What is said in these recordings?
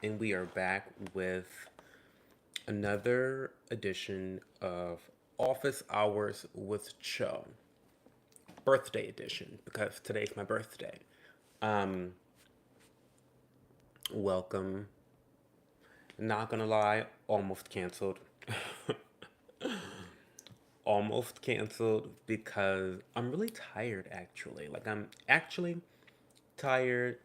and we are back with another edition of Office Hours with Cho, birthday edition, because today's my birthday. Um, Welcome. Not gonna lie, almost canceled. Almost canceled because I'm really tired actually. Like I'm actually tired.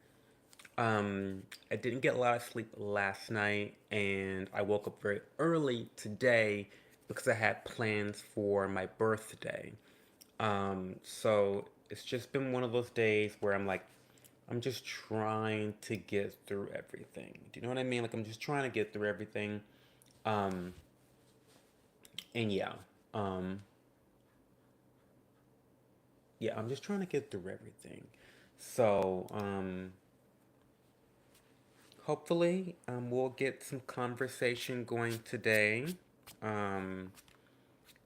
I didn't get a lot of sleep last night, and I woke up very early today because I had plans for my birthday. So it's just been one of those days where I'm like, I'm just trying to get through everything. Do you know what I mean? Like I'm just trying to get through everything. Um, and um, yeah, I'm just trying to get through everything. So, hopefully, we'll get some conversation going today. Um,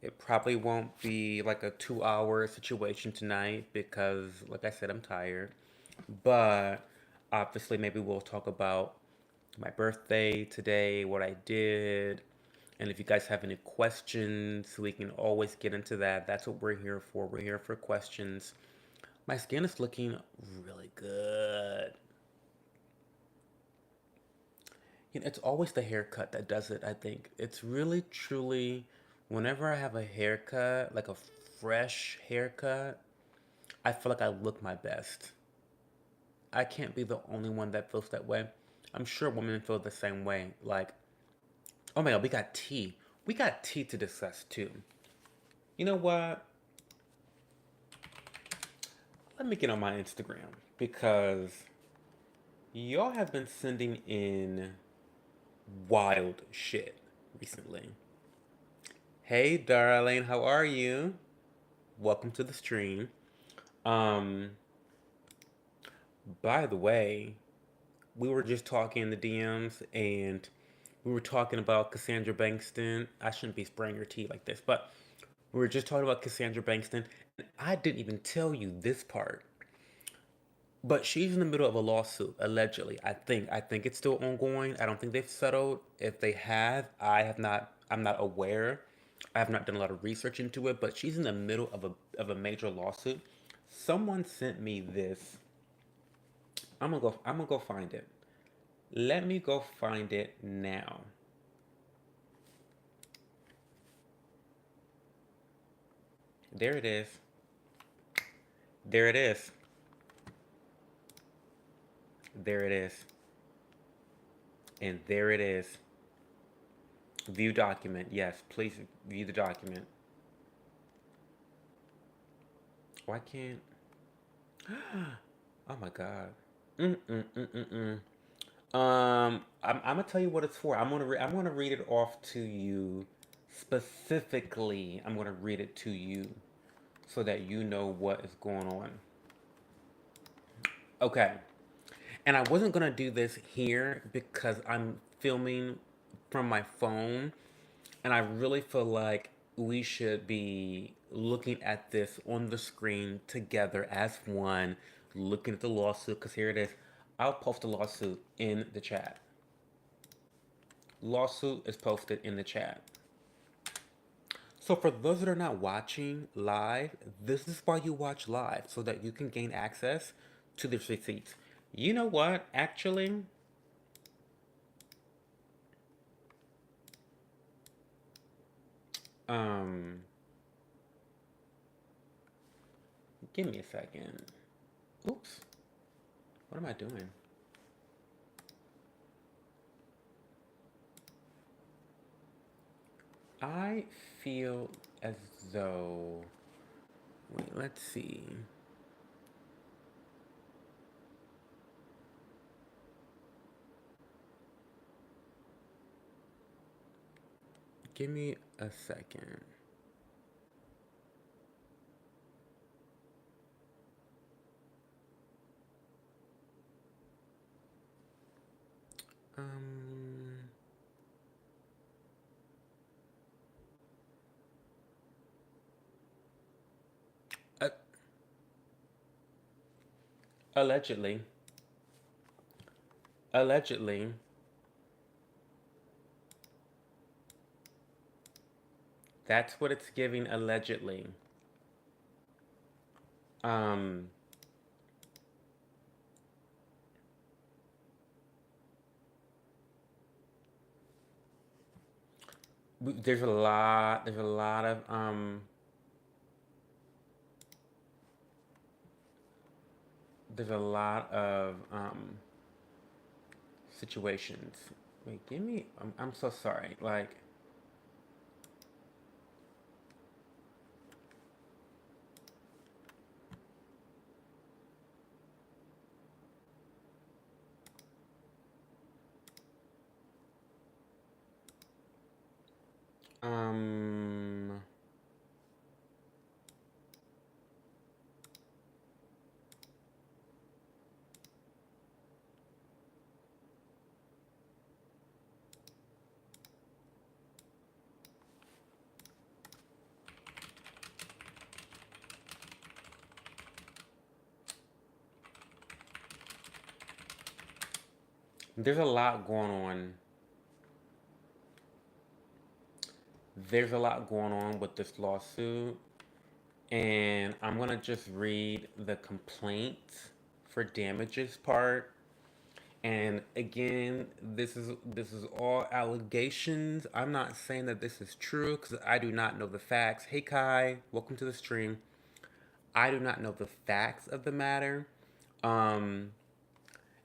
it probably won't be like a 2 hour situation tonight because, like I said, I'm tired. But obviously, maybe we'll talk about my birthday today, what I did, and if you guys have any questions, we can always get into that. That's what we're here for. We're here for questions. My skin is looking really good. It's always the haircut that does it, I think. It's really, truly, whenever I have a haircut, like a fresh haircut, I feel like I look my best. I can't be the only one that feels that way. I'm sure women feel the same way. Like, oh my god, we got tea. We got tea to discuss too. You know what? Let me get on my Instagram because y'all have been sending in wild shit recently. Hey, darling, how are you? Welcome to the stream. Um, by the way, we were just talking in the DMs and we were talking about Cassandra Bankston. I shouldn't be spraying your tea like this, but we were just talking about Cassandra Bankston, and I didn't even tell you this part. But she's in the middle of a lawsuit, allegedly. I think it's still ongoing. I don't think they've settled. If they have, I have not. I'm not aware. I have not done a lot of research into it. But she's in the middle of a major lawsuit. Someone sent me this. I'm gonna go find it. Let me go find it now. There it is. There it is. There it is. And there it is. View document. Yes, please view the document. Why can't? Oh my god. Mm-mm-mm-mm-mm. I'm gonna tell you what it's for. I'm gonna read it off to you specifically. I'm gonna read it to you so that you know what is going on. Okay. And I wasn't gonna do this here because I'm filming from my phone, and I really feel like we should be looking at this on the screen together as one, looking at the lawsuit. Because here it is. I'll post the lawsuit in the chat. Lawsuit is posted in the chat. So for those that are not watching live, this is why you watch live so that you can gain access to the receipts. You know what? Actually, um, give me a second. Oops. What am I doing? I feel as though. Wait, let's see. Give me a second. Um, uh, allegedly, allegedly. That's what it's giving allegedly. Um, there's a lot. There's a lot of There's a lot of situations. Wait, give me. I'm so sorry. Like, um, there's a lot going on. There's a lot going on with this lawsuit, and I'm gonna just read the complaint for damages part. And again, this is all allegations. I'm not saying that this is true because I do not know the facts. Hey Kai, welcome to the stream. I do not know the facts of the matter. Um,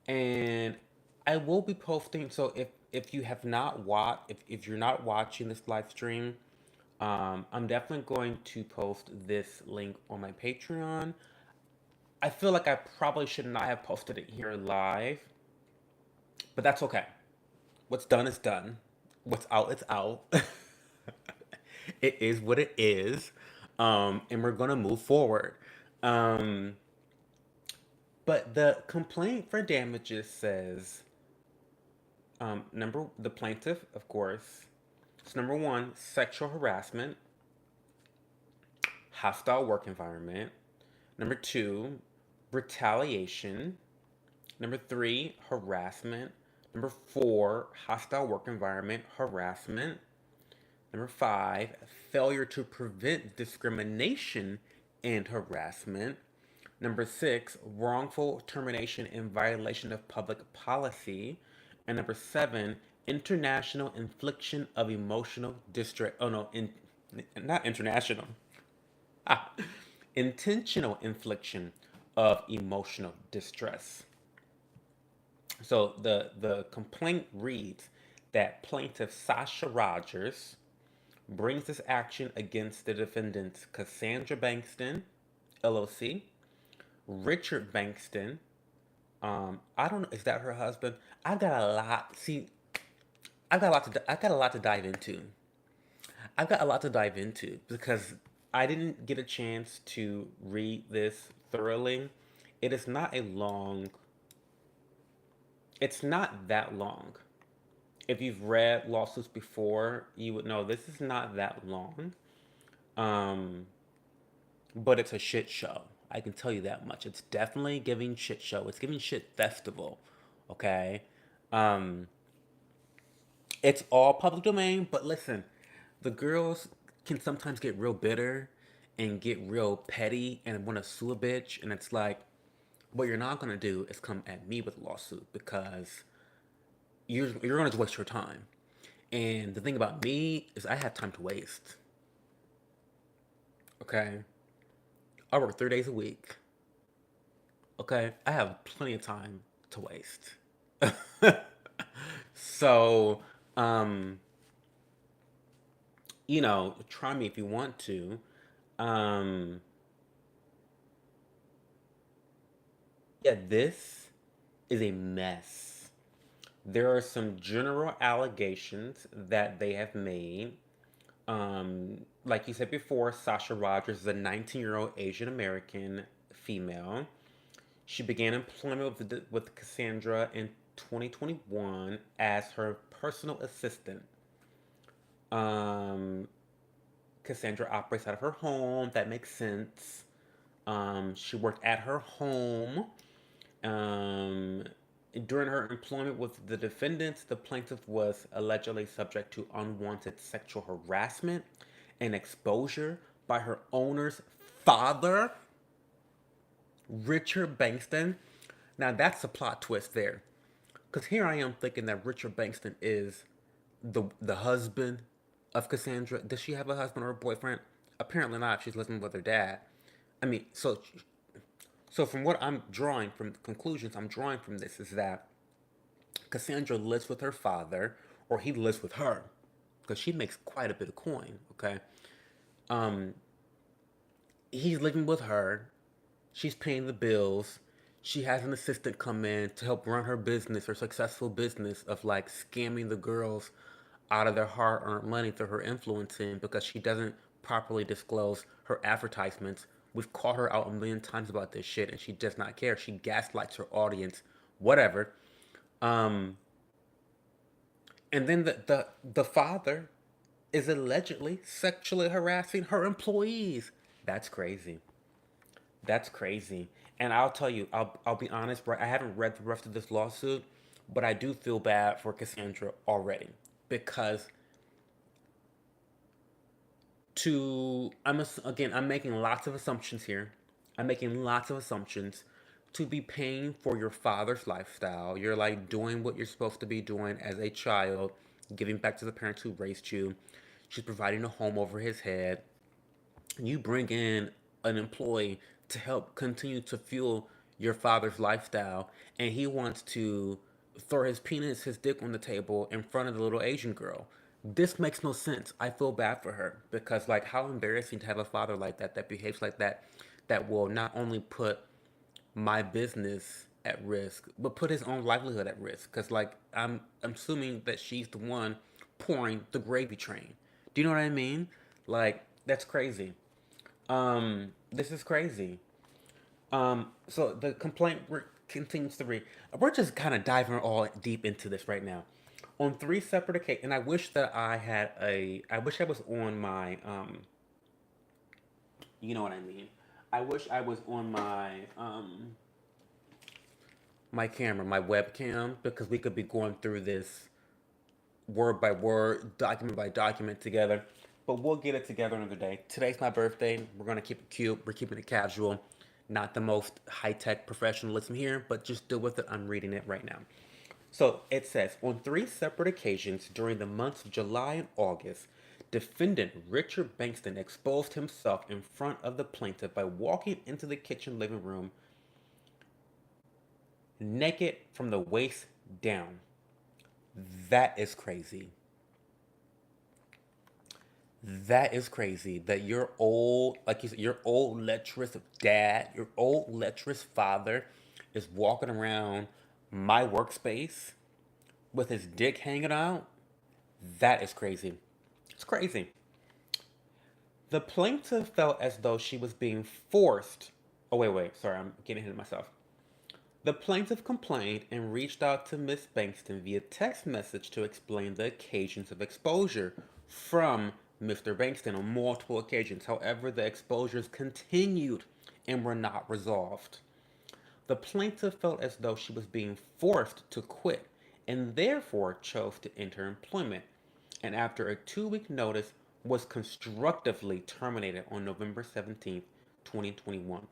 and I will be posting. So if you have not watched, if you're not watching this live stream, I'm definitely going to post this link on my Patreon. I feel like I probably should not have posted it here live, but that's okay. What's done is done. What's out is out. It is what it is. And we're gonna move forward. Um, but the complaint for damages says number the plaintiff, of course. It's number one, sexual harassment, hostile work environment. Number two, retaliation. Number three, harassment. Number four, hostile work environment, harassment. Number five, failure to prevent discrimination and harassment. Number six, wrongful termination in violation of public policy. And number seven, international infliction of emotional distress. Oh no, not international. Ah, intentional infliction of emotional distress. So the complaint reads that plaintiff Sasha Rogers brings this action against the defendants Cassandra Bankston, LLC, Richard Bankston. I don't know. Is that her husband? I've got a lot. See, I've got a lot to dive into. I've got a lot to dive into because I didn't get a chance to read this thoroughly. It is not a long. It's not that long. If you've read lawsuits before, you would know this is not that long. Um, but it's a shit show. I can tell you that much. It's definitely giving shit show. It's giving shit festival. Okay? Um, it's all public domain, but listen, the girls can sometimes get real bitter and get real petty and want to sue a bitch. And it's like, what you're not going to do is come at me with a lawsuit because you're going to waste your time. And the thing about me is I have time to waste. Okay? I work 3 days a week. Okay? I have plenty of time to waste. So, um, try me if you want to. Um, yeah, this is a mess. There are some general allegations that they have made. Like you said before, Sasha Rogers is a 19-year-old Asian American female. She began employment with Cassandra in 2021 as her personal assistant. Um, Cassandra operates out of her home. That makes sense. She worked at her home. Um, During her employment with the defendants, the plaintiff was allegedly subject to unwanted sexual harassment and exposure by her owner's father, Richard Bankston. Now that's a plot twist there. Because here I am thinking that Richard Bankston is the husband of Cassandra. Does she have a husband or a boyfriend? Apparently not. She's living with her dad. I mean, so from what I'm drawing from the conclusions I'm drawing from this is that Cassandra lives with her father, or he lives with her, because she makes quite a bit of coin. Okay, um, he's living with her. She's paying the bills. She has an assistant come in to help run her business, her successful business of like scamming the girls out of their hard earned money through her influencing because she doesn't properly disclose her advertisements. We've called her out a million times about this shit and she does not care. She gaslights her audience, whatever. Um, and then the father is allegedly sexually harassing her employees. That's crazy. That's crazy. And I'll tell you, I'll be honest, right? I haven't read the rest of this lawsuit, but I do feel bad for Cassandra already because again, I'm making lots of assumptions here. I'm making lots of assumptions to be paying for your father's lifestyle. You're like doing what you're supposed to be doing as a child, giving back to the parents who raised you. She's providing a home over his head. You bring in an employee to help continue to fuel your father's lifestyle, and he wants to throw his penis, his dick on the table in front of the little Asian girl. This makes no sense. I feel bad for her because, like, how embarrassing to have a father like that that behaves like that, that will not only put my business at risk, but put his own livelihood at risk. Because, like, I'm assuming that she's the one pouring the gravy train. Do you know what I mean? Like, that's crazy. This is crazy. So the continues to read. We're just kind of diving all deep into this right now. On three separate occasions, and I wish that I had I wish I was on my, you know what I mean. I wish I was on my camera, my webcam, because we could be going through this word by word, document by document together. But we'll get it together another day. Today's my birthday. We're gonna keep it cute. We're keeping it casual. Not the most high tech professionalism here, but just deal with it. I'm reading it right now. So it says on three separate occasions during the months of July and August, defendant Richard Bankston exposed himself in front of the plaintiff by walking into the kitchen living room naked from the waist down. That is crazy. That is crazy that your old, like you said, your old lecherous dad, your old lecherous father is walking around my workspace with his dick hanging out. That is crazy. It's crazy. The plaintiff felt as though she was being forced. Oh, wait, sorry, I'm getting ahead of myself. The plaintiff complained and reached out to Miss Bankston via text message to explain the occasions of exposure from Mr. Bankston on multiple occasions. However, the exposures continued and were not resolved. The plaintiff felt as though she was being forced to quit and therefore chose to enter employment, and after a 2 week notice was constructively terminated on November 17th, 2021.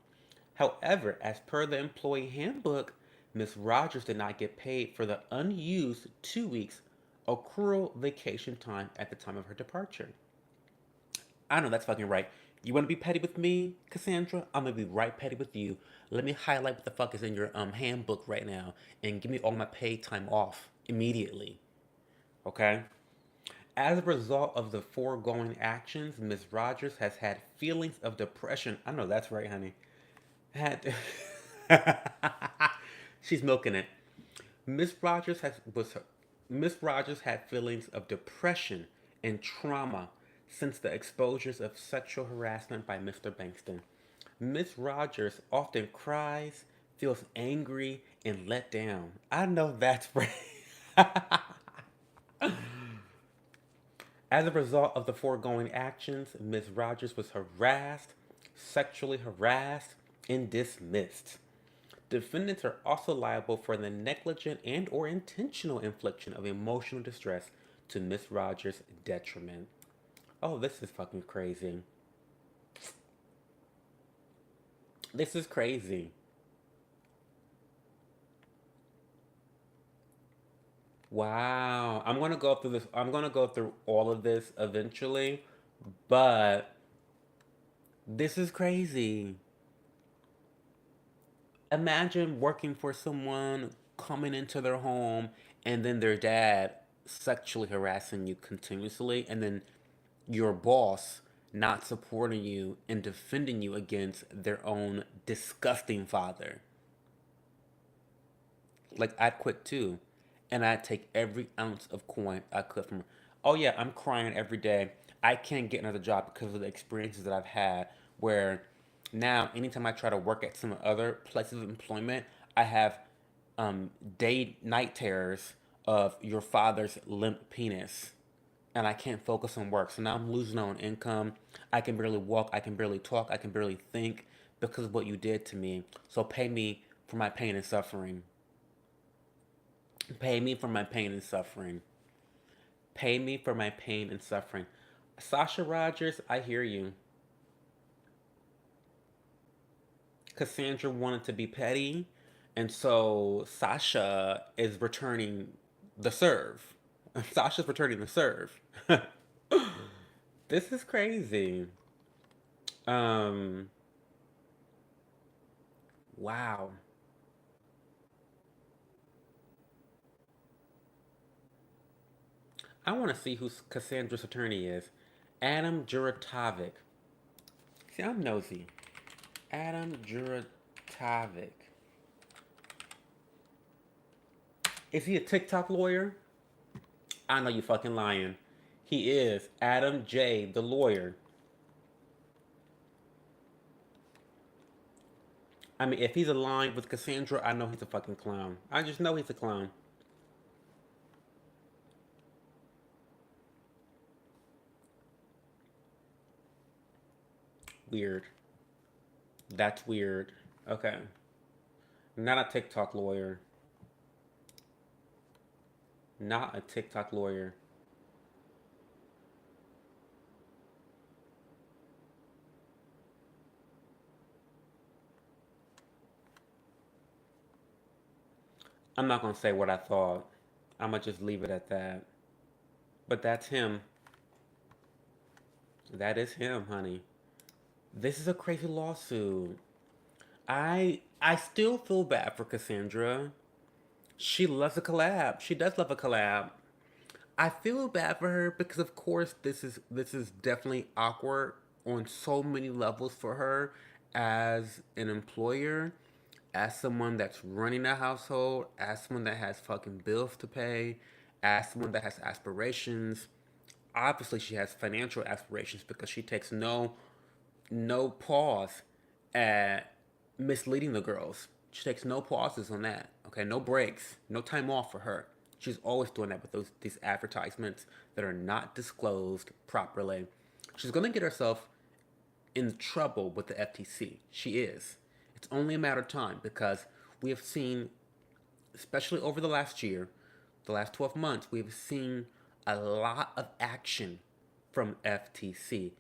However, as per the employee handbook, Ms. Rogers did not get paid for the unused 2 weeks accrual vacation time at the time of her departure. I know that's fucking right. You want to be petty with me, Cassandra? I'm gonna be right petty with you. Let me highlight what the fuck is in your handbook right now and give me all my paid time off immediately. Okay? As a result of the foregoing actions, Ms. Rogers has had feelings of depression. I know that's right, honey. Had She's milking it. Miss Rogers has was her, Miss Rogers had feelings of depression and trauma since the exposures of sexual harassment by Mr. Bankston. Miss Rogers often cries, feels angry, and let down. I know that's right. As a result of the foregoing actions, Ms. Rogers was harassed, sexually harassed, and dismissed. Defendants are also liable for the negligent and or intentional infliction of emotional distress to Miss Rogers' detriment. Oh, this is fucking crazy. This is crazy. Wow. I'm gonna go through this. I'm gonna go through all of this eventually, but this is crazy. Imagine working for someone, coming into their home, and then their dad sexually harassing you continuously, and then your boss not supporting you and defending you against their own disgusting father. Like, I'd quit too. And I'd take every ounce of coin I could from her. Oh, yeah, I'm crying every day. I can't get another job because of the experiences that I've had where now, anytime I try to work at some other places of employment, I have day night terrors of your father's limp penis, and I can't focus on work. So now I'm losing on income. I can barely walk. I can barely talk. I can barely think because of what you did to me. So pay me for my pain and suffering. Pay me for my pain and suffering. Pay me for my pain and suffering. Sasha Rogers, I hear you. Cassandra wanted to be petty, and so Sasha is returning the serve. Sasha's returning the serve. This is crazy. Um, wow. I want to see who Cassandra's attorney is. Adam Juratovic. See, I'm nosy. Adam Juratovic. Is he a TikTok lawyer? I know you fucking lying. He is Adam J, the lawyer. I mean, if he's aligned with Cassandra, I know he's a fucking clown. I just know he's a clown. Weird. That's weird. Okay. Not a TikTok lawyer. Not a TikTok lawyer. I'm not gonna say what I thought. I'm gonna just leave it at that. But that's him. That is him, honey. This is a crazy lawsuit. I still feel bad for Cassandra. She loves a collab. She does love a collab. I feel bad for her because of course this is definitely awkward on so many levels for her as an employer, as someone that's running a household, as someone that has fucking bills to pay, as someone that has aspirations. Obviously she has financial aspirations because she takes no pause at misleading the girls. She takes no pauses on that. Okay, no breaks, no time off for her. She's always doing that with these advertisements that are not disclosed properly. She's gonna get herself in trouble with the FTC. She is. It's only a matter of time because we have seen, especially over the last year, the last 12 months, we have seen a lot of action from FTC.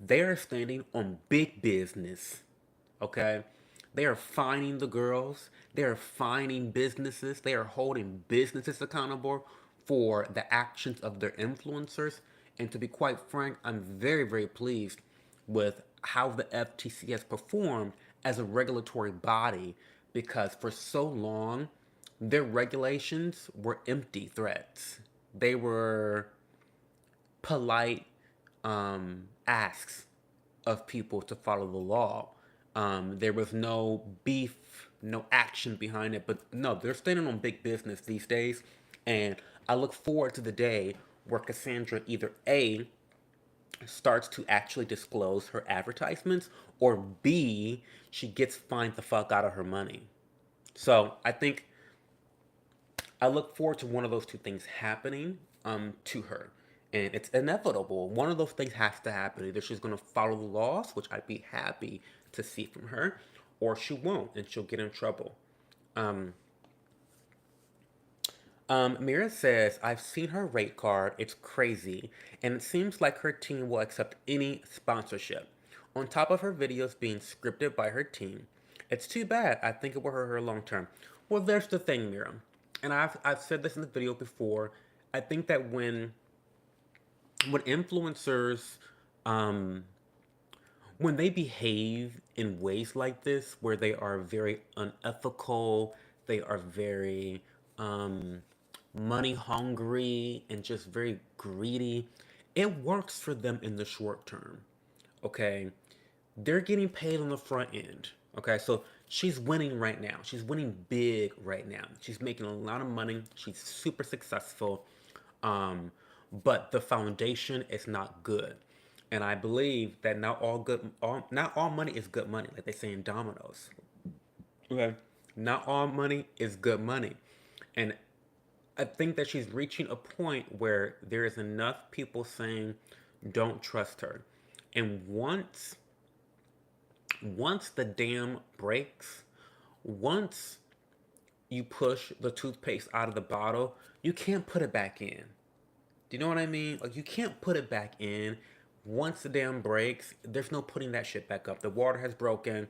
They are standing on big business. Okay? They are fining the girls. They are fining businesses. They are holding businesses accountable for the actions of their influencers. And to be quite frank, I'm very, very pleased with how the FTC has performed as a regulatory body because for so long, their regulations were empty threats. They were polite asks of people to follow the law. There was no beef, no action behind it, but no, they're standing on big business these days. And I look forward to the day where Cassandra either A, starts to actually disclose her advertisements, or B, she gets fined the fuck out of her money. So I think I look forward to one of those two things happening to her. And it's inevitable. One of those things has to happen. Either she's going to follow the laws, which I'd be happy to see from her, or she won't and she'll get in trouble. Um, Mira says, I've seen her rate card. It's crazy. And it seems like her team will accept any sponsorship. On top of her videos being scripted by her team. It's too bad. I think it will hurt her long term. Well, there's the thing, Mira. And I've said this in the video before. I think that when influencers um, when they behave in ways like this, where they are very unethical, they are very um, money hungry and just very greedy, it works for them in the short term. Okay, they're getting paid on the front end. Okay, so she's winning right now. She's winning big right now. She's making a lot of money. She's super successful. Um, but the foundation is not good. And I believe that not all money is good money, like they say in dominoes. Okay, not all money is good money, and I think that she's reaching a point where there is enough people saying, "Don't trust her," and once the dam breaks, once you push the toothpaste out of the bottle, you can't put it back in. Do you know what I mean? Like, you can't put it back in. Once the dam breaks, there's no putting that shit back up. The water has broken,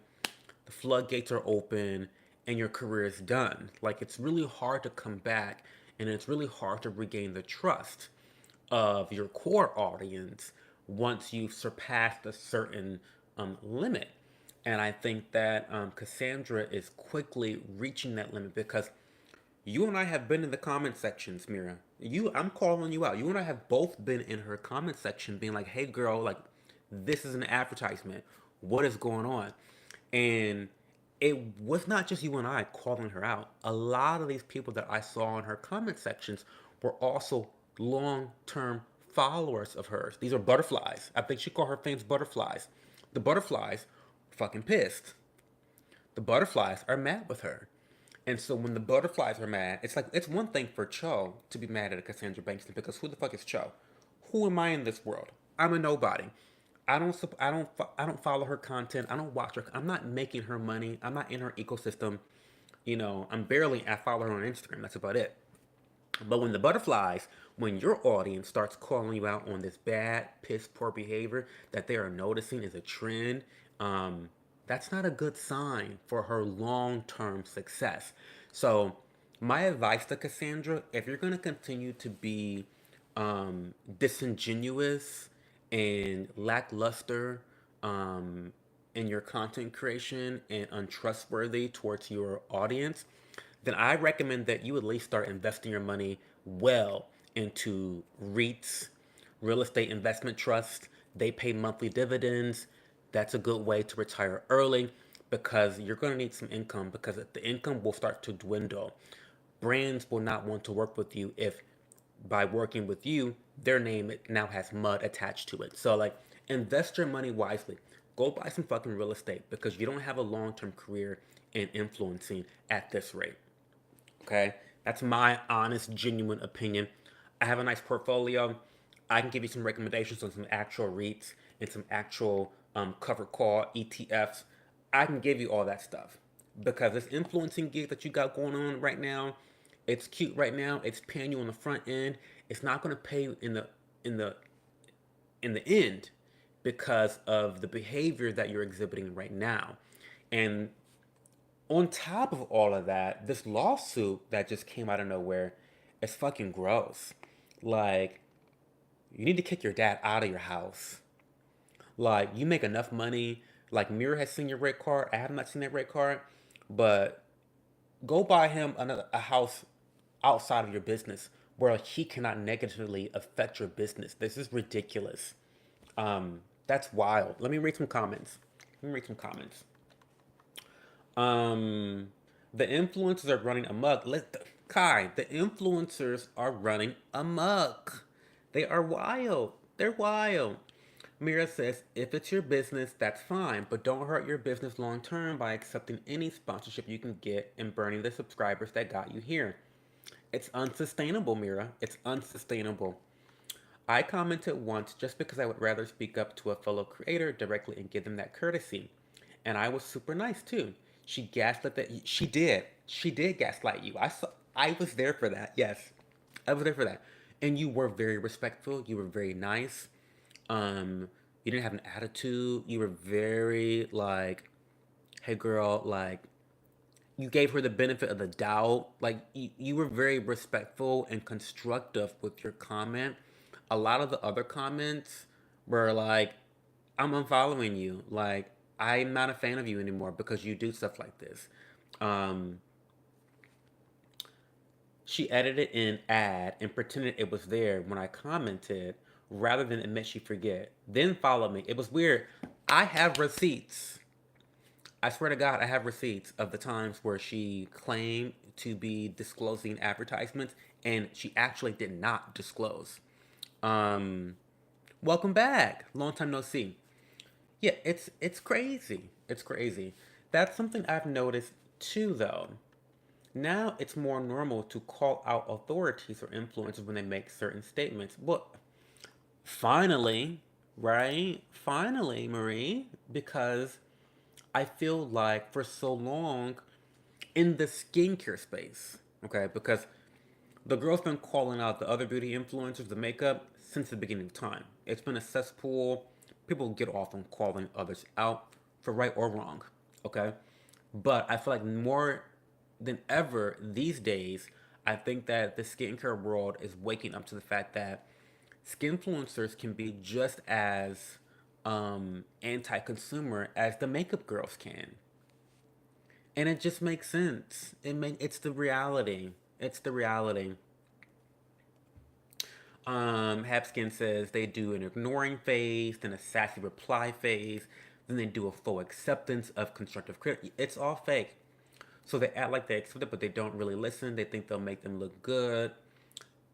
the floodgates are open, and your career is done. Like, it's really hard to come back, and it's really hard to regain the trust of your core audience once you've surpassed a certain limit. And I think that Cassandra is quickly reaching that limit because you and I have been in the comment sections, Mira. I'm calling you out. You and I have both been in her comment section being like, hey, girl, like, this is an advertisement. What is going on? And it was not just you and I calling her out. A lot of these people that I saw in her comment sections were also long term followers of hers. These are butterflies. I think she called her fans butterflies. The butterflies are fucking pissed. The butterflies are mad with her. And so when the butterflies are mad, it's like it's one thing for Cho to be mad at Cassandra Bankston because who the fuck is Cho? Who am I in this world? I'm a nobody. I don't follow her content. I don't watch her. I'm not making her money. I'm not in her ecosystem. I follow her on Instagram. That's about it. But when the butterflies, when your audience starts calling you out on this bad, piss poor behavior that they are noticing is a trend, um, that's not a good sign for her long term success. So, my advice to Cassandra, if you're going to continue to be disingenuous and lackluster in your content creation and untrustworthy towards your audience, then I recommend that you at least start investing your money well into REITs, real estate investment trusts. They pay monthly dividends. That's a good way to retire early because you're going to need some income because the income will start to dwindle. Brands will not want to work with you if by working with you, their name now has mud attached to it. So, like, invest your money wisely. Go buy some fucking real estate because you don't have a long term career in influencing at this rate. Okay? That's my honest, genuine opinion. I have a nice portfolio. I can give you some recommendations on some actual REITs and some actual cover call ETFs. I can give you all that stuff because this influencing gig that you got going on right now, it's cute right now. It's paying you on the front end. It's not going to pay you in the in the end because of the behavior that you're exhibiting right now. And on top of all of that, this lawsuit that just came out of nowhere is fucking gross. Like, you need to kick your dad out of your house. Like, you make enough money. Like, Mira has seen your red card. I have not seen that red card. But go buy him a house outside of your business where he cannot negatively affect your business. This is ridiculous. That's wild. Let me read some comments. Let me read some comments. Um, the influencers are running amok. Kai, the influencers are running amok. They are wild. They're wild. Mira says, if it's your business, that's fine, but don't hurt your business long term by accepting any sponsorship you can get and burning the subscribers that got you here. It's unsustainable, Mira. It's unsustainable. I commented once just because I would rather speak up to a fellow creator directly and give them that courtesy. And I was super nice too. She gaslit that she did. She did gaslight you. I saw. I was there for that. Yes, I was there for that. And you were very respectful. You were very nice. Um, you didn't have an attitude. You were very like, hey girl, like you gave her the benefit of the doubt. Like you were very respectful and constructive with your comment. A lot of the other comments were like, I'm unfollowing you. Like, I'm not a fan of you anymore because you do stuff like this. Um, she edited an ad and pretended it was there when I commented rather than admit she forget. Then follow me. It was weird. I have receipts. I swear to God, I have receipts of the times where she claimed to be disclosing advertisements and she actually did not disclose. Um, Welcome back. Long time no see. Yeah, it's crazy. It's crazy. That's something I've noticed too, though. Now it's more normal to call out authorities or influencers when they make certain statements. Well, finally, right? Finally, Marie, because I feel like for so long in the skincare space, okay, because the girl's been calling out the other beauty influencers, the makeup, since the beginning of time. It's been a cesspool. People get off on calling others out for right or wrong, okay? But I feel like more than ever these days, I think that the skincare world is waking up to the fact that skin influencers can be just as anti-consumer as the makeup girls can, and it just makes sense. It's the reality. It's the reality. Hapskin says they do an ignoring phase, then a sassy reply phase, then they do a full acceptance of constructive criticism. It's all fake. So they act like they accept it, but they don't really listen. They think they'll make them look good.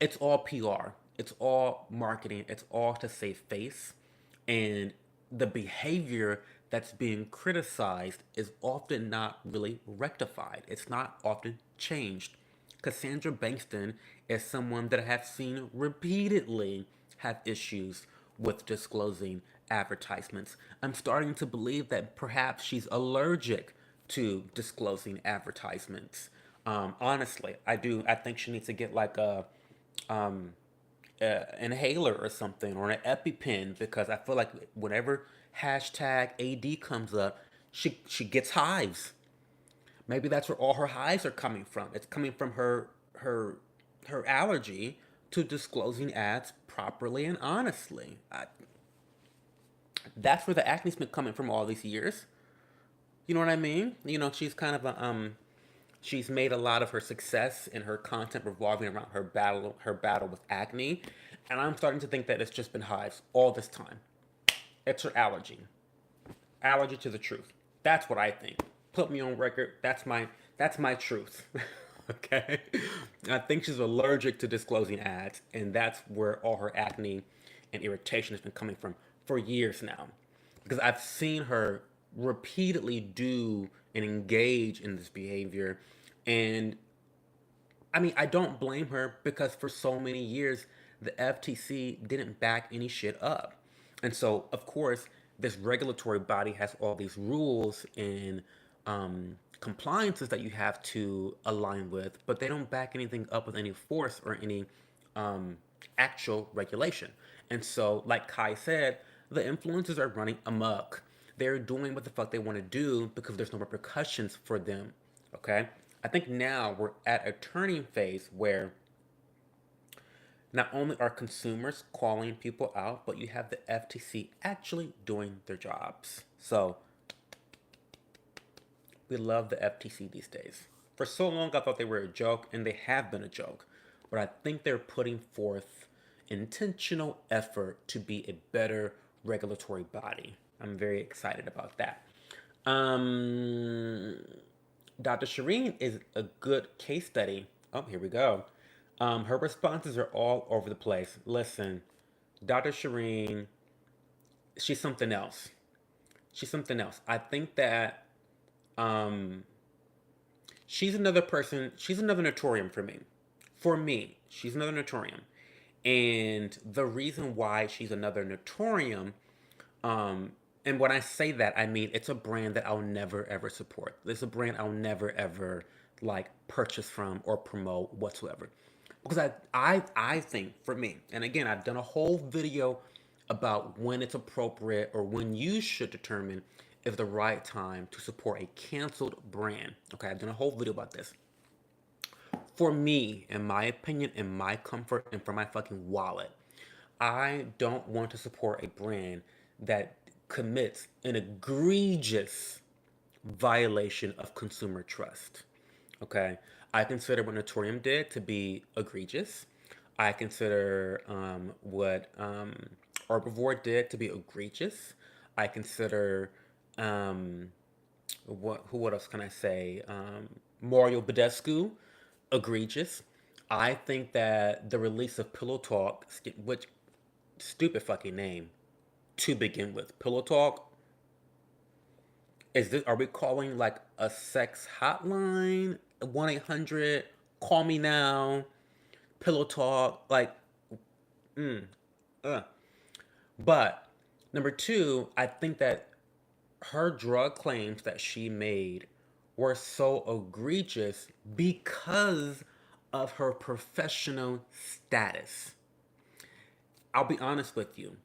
It's all PR. It's all marketing. It's all to save face. And the behavior that's being criticized is often not really rectified. It's not often changed. Cassandra Bankston is someone that I have seen repeatedly have issues with disclosing advertisements. I'm starting to believe that perhaps she's allergic to disclosing advertisements. Honestly, I do. I think she needs to get like um, inhaler or something or an EpiPen because I feel like whenever hashtag AD comes up, she gets hives. Maybe that's where all her hives are coming from. It's coming from her allergy to disclosing ads properly and honestly. That's where the acne's been coming from all these years. You know what I mean? You know, she's kind of a she's made a lot of her success in her content revolving around her battle with acne, and I'm starting to think that it's just been hives all this time. It's her allergy to the truth. That's what I think. Put me on record. That's my truth. Okay, I think she's allergic to disclosing ads, and that's where all her acne and irritation has been coming from for years now. Because I've seen her repeatedly do and engage in this behavior, and I mean, I don't blame her because for so many years, the FTC didn't back any shit up. And so, of course, this regulatory body has all these rules and compliances that you have to align with, but they don't back anything up with any force or any um, actual regulation. And so, like Kai said, the influencers are running amok. They're doing what the fuck they want to do because there's no repercussions for them. Okay? I think now we're at a turning phase where not only are consumers calling people out, but you have the FTC actually doing their jobs. So we love the FTC these days. For so long, I thought they were a joke, and they have been a joke. But I think they're putting forth intentional effort to be a better regulatory body. I'm very excited about that. Um, Dr. Shireen is a good case study. Oh, here we go. Her responses are all over the place. Listen, Dr. Shireen, she's something else. She's something else. I think that um, she's another person. She's another notorium for me. For me, she's another notorium. And the reason why she's another notorium, um, and when I say that, I mean it's a brand that I'll never ever support. It's a brand I'll never ever like purchase from or promote whatsoever. Because I think for me, and again, I've done a whole video about when it's appropriate or when you should determine if the right time to support a canceled brand. Okay, I've done a whole video about this. For me, in my opinion, in my comfort, and for my fucking wallet, I don't want to support a brand that commits an egregious violation of consumer trust. Okay, I consider what Notorium did to be egregious. I consider what Herbivore did to be egregious. I consider um, what else can I say? Mario Badescu, egregious. I think that the release of Pillow Talk, which stupid fucking name to begin with, Pillow Talk, is this? Are we calling like a sex hotline? 1-800 call me now. Pillow Talk, like, mm, uh. But number two, I think that her drug claims that she made were so egregious because of her professional status. I'll be honest with you.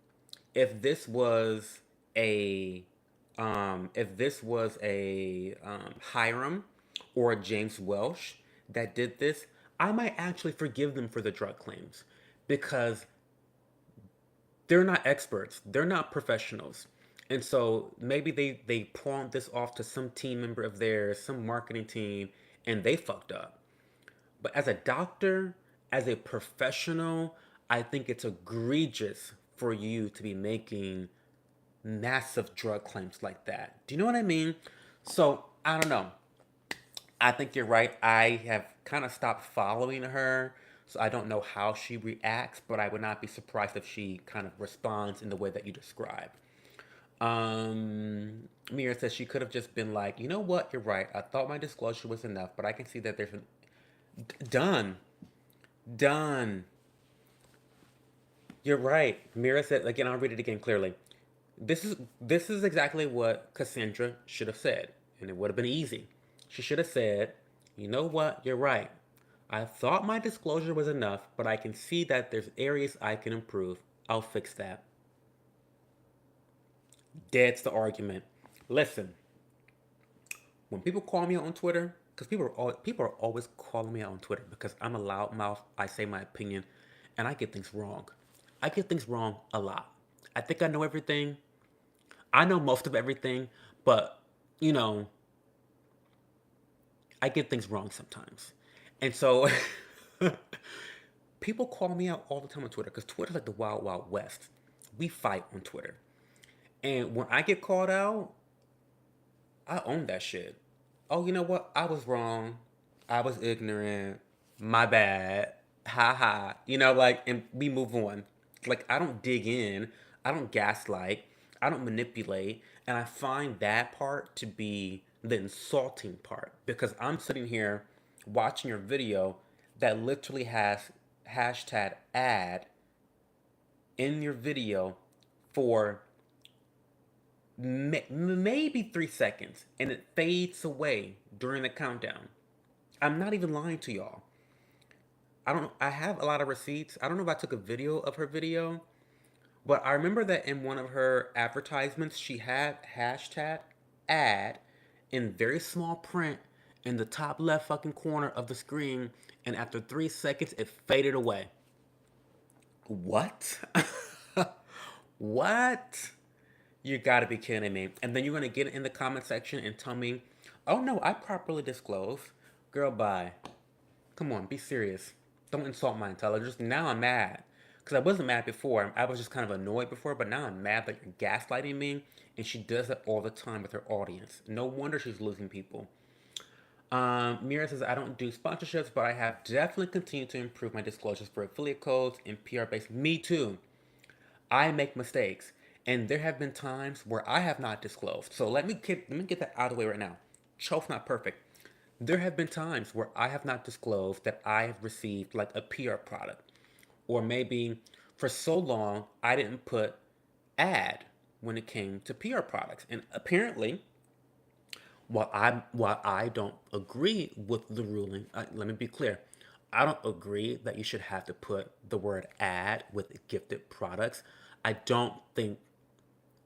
If this was a Hiram or a James Welsh that did this, I might actually forgive them for the drug claims because they're not experts. They're not professionals. And so maybe they pawned this off to some team member of theirs, some marketing team, and they fucked up. But as a doctor, as a professional, I think it's egregious for you to be making massive drug claims like that. Do you know what I mean? So I don't know. I think you're right. I have kind of stopped following her, so I don't know how she reacts, but I would not be surprised if she kind of responds in the way that you describe. Mira says she could have just been like, you know what, you're right. I thought my disclosure was enough, but I can see that there's an done, done. You're right. Mira said again. I'll read it again clearly. This is exactly what Cassandra should have said, and it would have been easy. She should have said, "You know what? You're right. I thought my disclosure was enough, but I can see that there's areas I can improve. I'll fix that." That's the argument. Listen, when people call me out on Twitter, because people are always calling me out on Twitter because I'm a loudmouth. I say my opinion, and I get things wrong. I get things wrong a lot. I think I know everything. I know most of everything, but you know, I get things wrong sometimes. And so people call me out all the time on Twitter because Twitter's like the wild, wild west. We fight on Twitter. And when I get called out, I own that shit. Oh, you know what? I was wrong. I was ignorant. My bad. Ha ha. Like, and we move on. Like, I don't dig in. I don't gaslight. I don't manipulate. And I find that part to be the insulting part because I'm sitting here watching your video that literally has hashtag ad in your video for maybe 3 seconds and it fades away during the countdown. I'm not even lying to y'all. I have a lot of receipts. I don't know if I took a video of her video, but I remember that in one of her advertisements, she had hashtag ad in very small print in the top left fucking corner of the screen, and after 3 seconds, it faded away. What? What? You gotta be kidding me. And then you're gonna get in the comment section and tell me, oh no, I properly disclosed. Girl, bye. Come on, be serious. Don't insult my intelligence. Now I'm mad. Because I wasn't mad before. I was just kind of annoyed before, but now I'm mad that you're gaslighting me. And she does that all the time with her audience. No wonder she's losing people. Mira says, I don't do sponsorships, but I have definitely continued to improve my disclosures for affiliate codes and PR based. Me too. I make mistakes. And there have been times where I have not disclosed. So let me get that out of the way right now. Choke's not perfect. There have been times where I have not disclosed that I have received like a PR product. Or maybe for so long I didn't put ad when it came to PR products. And apparently While I don't agree with the ruling, let me be clear. I don't agree that you should have to put the word ad with gifted products. I don't think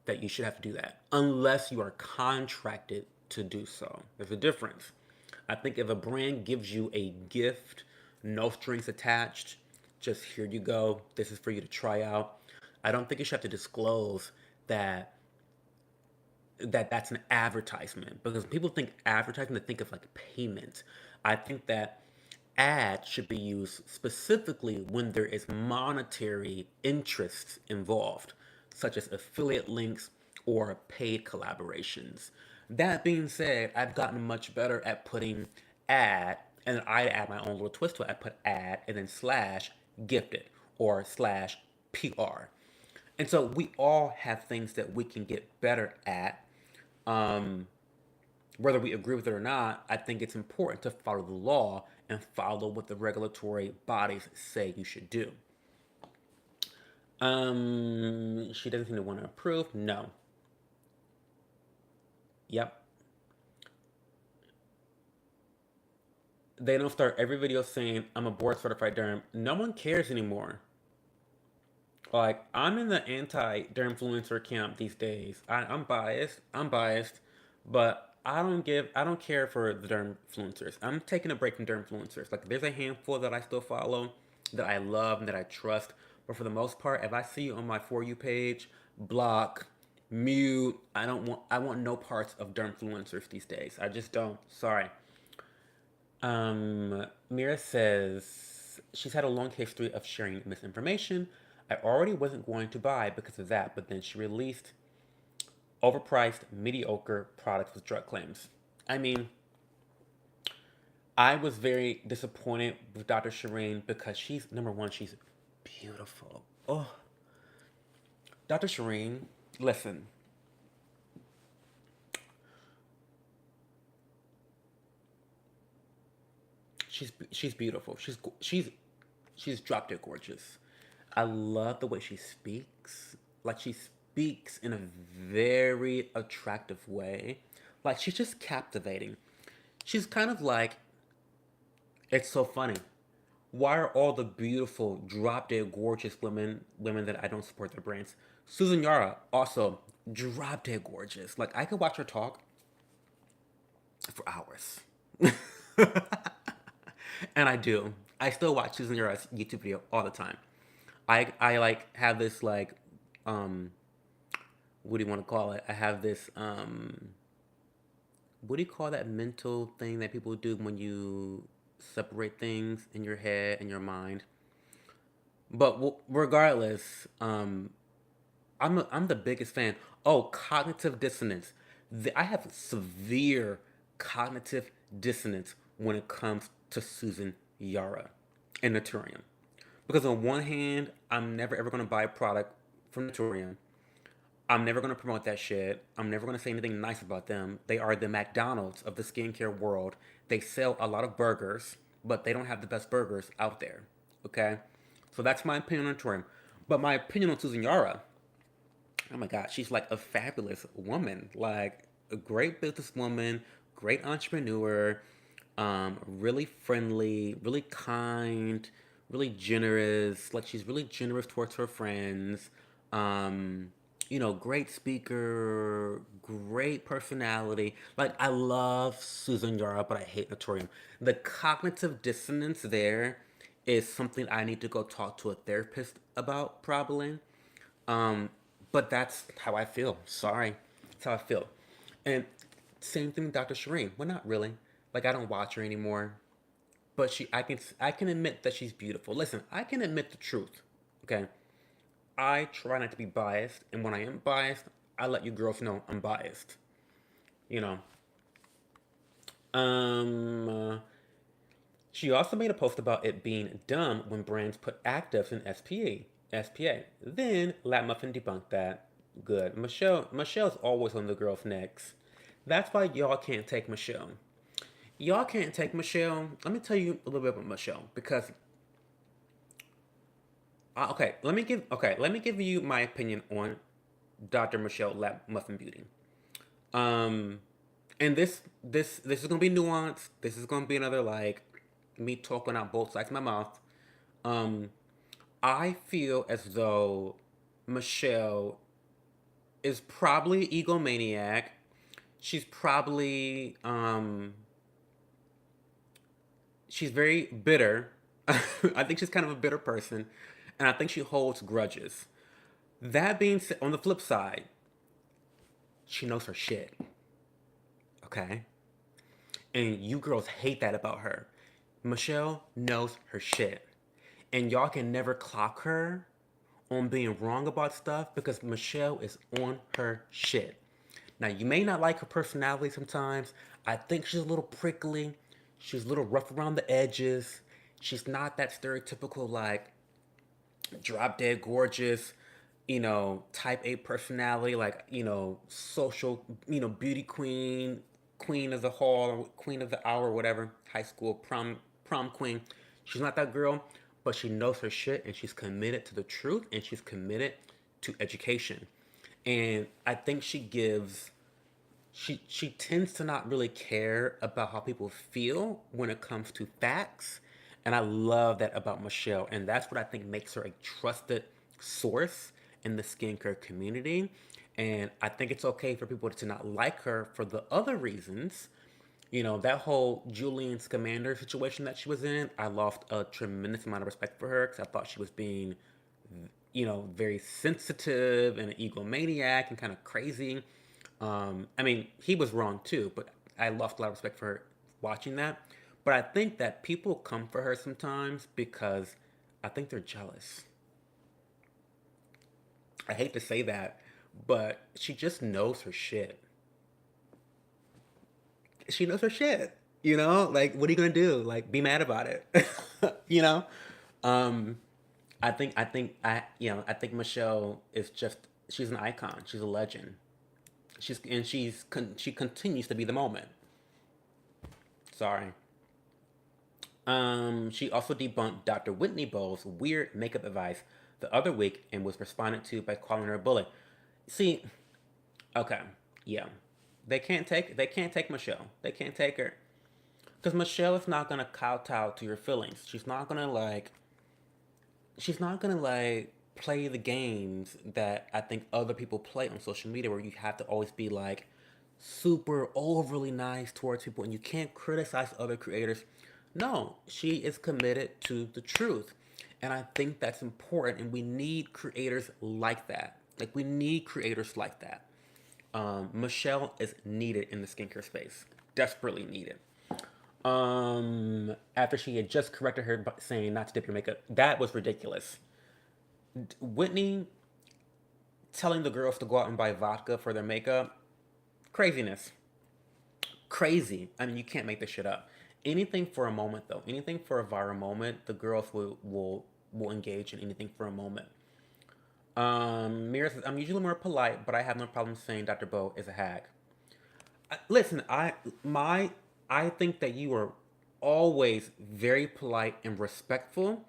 that you should have to do that unless you are contracted to do so. There's a difference. I think if a brand gives you a gift, no strings attached, just here you go, this is for you to try out. I don't think you should have to disclose that that's an advertisement because people think advertising, they think of like payment. I think that ad should be used specifically when there is monetary interest involved, such as affiliate links or paid collaborations. That being said, I've gotten much better at putting ad, and I add my own little twist to it. I put ad and then slash gifted or slash PR. And so we all have things that we can get better at. Um, Whether we agree with it or not, I think it's important to follow the law and follow what the regulatory bodies say you should do. She doesn't seem to want to approve. No. Yep. They don't start every video saying I'm a board certified derm. No one cares anymore. Like I'm in the anti dermfluencer camp these days. I'm biased. I'm biased, but I don't care for the dermfluencers. I'm taking a break from dermfluencers. Like there's a handful that I still follow, that I love and that I trust. But for the most part, if I see you on my For You page, block, mute. I want no parts of dermfluencers these days. I just don't. Sorry. Mira says she's had a long history of sharing misinformation. I already wasn't going to buy because of that, but then she released overpriced, mediocre products with drug claims. I mean, I was very disappointed with Dr. Shireen because she's, number one, she's beautiful. Oh, Dr. Shireen, listen, she's beautiful. She's drop dead gorgeous. I love the way she speaks. Like she speaks in a very attractive way. Like she's just captivating. She's kind of like, it's so funny. Why are all the beautiful, drop dead gorgeous women that I don't support their brands? Susan Yara, also drop dead gorgeous. Like I could watch her talk for hours. And I do. I still watch Susan Yara's YouTube video all the time. I like have this like um what do you want to call it? I have this what do you call that mental thing that people do when you separate things in your head and your mind? But regardless, I'm the biggest fan. Oh, cognitive dissonance. I have severe cognitive dissonance when it comes to Susan Yara and Naturium. Because on one hand, I'm never ever gonna buy a product from Naturium. I'm never gonna promote that shit. I'm never gonna say anything nice about them. They are the McDonald's of the skincare world. They sell a lot of burgers, but they don't have the best burgers out there. Okay? So that's my opinion on Naturium. But my opinion on Susan Yara, oh my god, she's like a fabulous woman. Like a great businesswoman, great entrepreneur, really friendly, really kind, really generous. Like she's really generous towards her friends. Um, great speaker, great personality. Like I love Susan Yara, but I hate Notorium. The cognitive dissonance there is something I need to go talk to a therapist about, probably. Um, but that's how I feel. Sorry, that's how I feel. And same thing with Dr. Shireen. Well, not really. Like I don't watch her anymore. But I can admit that she's beautiful. Listen, I can admit the truth. Okay, I try not to be biased, and when I am biased, I let you girls know I'm biased. You know. Um. She also made a post about it being dumb when brands put actives in SPA. Then Lat Muffin debunked that. Good. Michelle's always on the girls' necks. That's why y'all can't take Michelle. Y'all can't take Michelle. Let me tell you a little bit about Michelle because let me give you my opinion on Dr. Michelle Lab Muffin Beauty. Um and this is gonna be nuanced. This is gonna be another like me talking out both sides of my mouth. Um, I feel as though Michelle is probably egomaniac. She's probably she's very bitter. I think she's kind of a bitter person, and I think she holds grudges. That being said, on the flip side, she knows her shit. Okay, and you girls hate that about her. Michelle knows her shit, and y'all can never clock her on being wrong about stuff because Michelle is on her shit. Now, you may not like her personality sometimes. I think she's a little prickly. She's a little rough around the edges. She's not that stereotypical, like, drop dead gorgeous, type A personality, like, social, beauty queen, queen of the hall, queen of the hour, whatever, high school prom queen. She's not that girl, but she knows her shit and she's committed to the truth and she's committed to education. And I think she tends to not really care about how people feel when it comes to facts. And I love that about Michelle. And that's what I think makes her a trusted source in the skincare community. And I think it's okay for people to not like her for the other reasons. That whole Julian Scamander situation that she was in, I lost a tremendous amount of respect for her because I thought she was being, very sensitive and an egomaniac and kind of crazy. I mean, he was wrong too, but I lost a lot of respect for her watching that. But I think that people come for her sometimes because I think they're jealous. I hate to say that, but she just knows her shit. She knows her shit. Like what are you gonna do? Like be mad about it? you know. Um, I think Michelle is just she's an icon. She's a legend. She continues to be the moment. Sorry. She also debunked Dr. Whitney Bowles' weird makeup advice the other week and was responded to by calling her a bully. See, okay, yeah, they can't take Michelle. They can't take her because Michelle is not gonna kowtow to your feelings. She's not gonna like play the games that I think other people play on social media where you have to always be like super overly nice towards people and you can't criticize other creators. No, she is committed to the truth. And I think that's important and we need creators like that. Like we need creators like that. Michelle is needed in the skincare space. Desperately needed. After she had just corrected her by saying not to dip your makeup. That was ridiculous. Whitney telling the girls to go out and buy vodka for their makeup, craziness. Crazy. I mean, you can't make this shit up. Anything for a moment, though. Anything for a viral moment, the girls will engage in anything for a moment. Mira says, I'm usually more polite, but I have no problem saying Dr. Bo is a hag. Listen, I think that you are always very polite and respectful,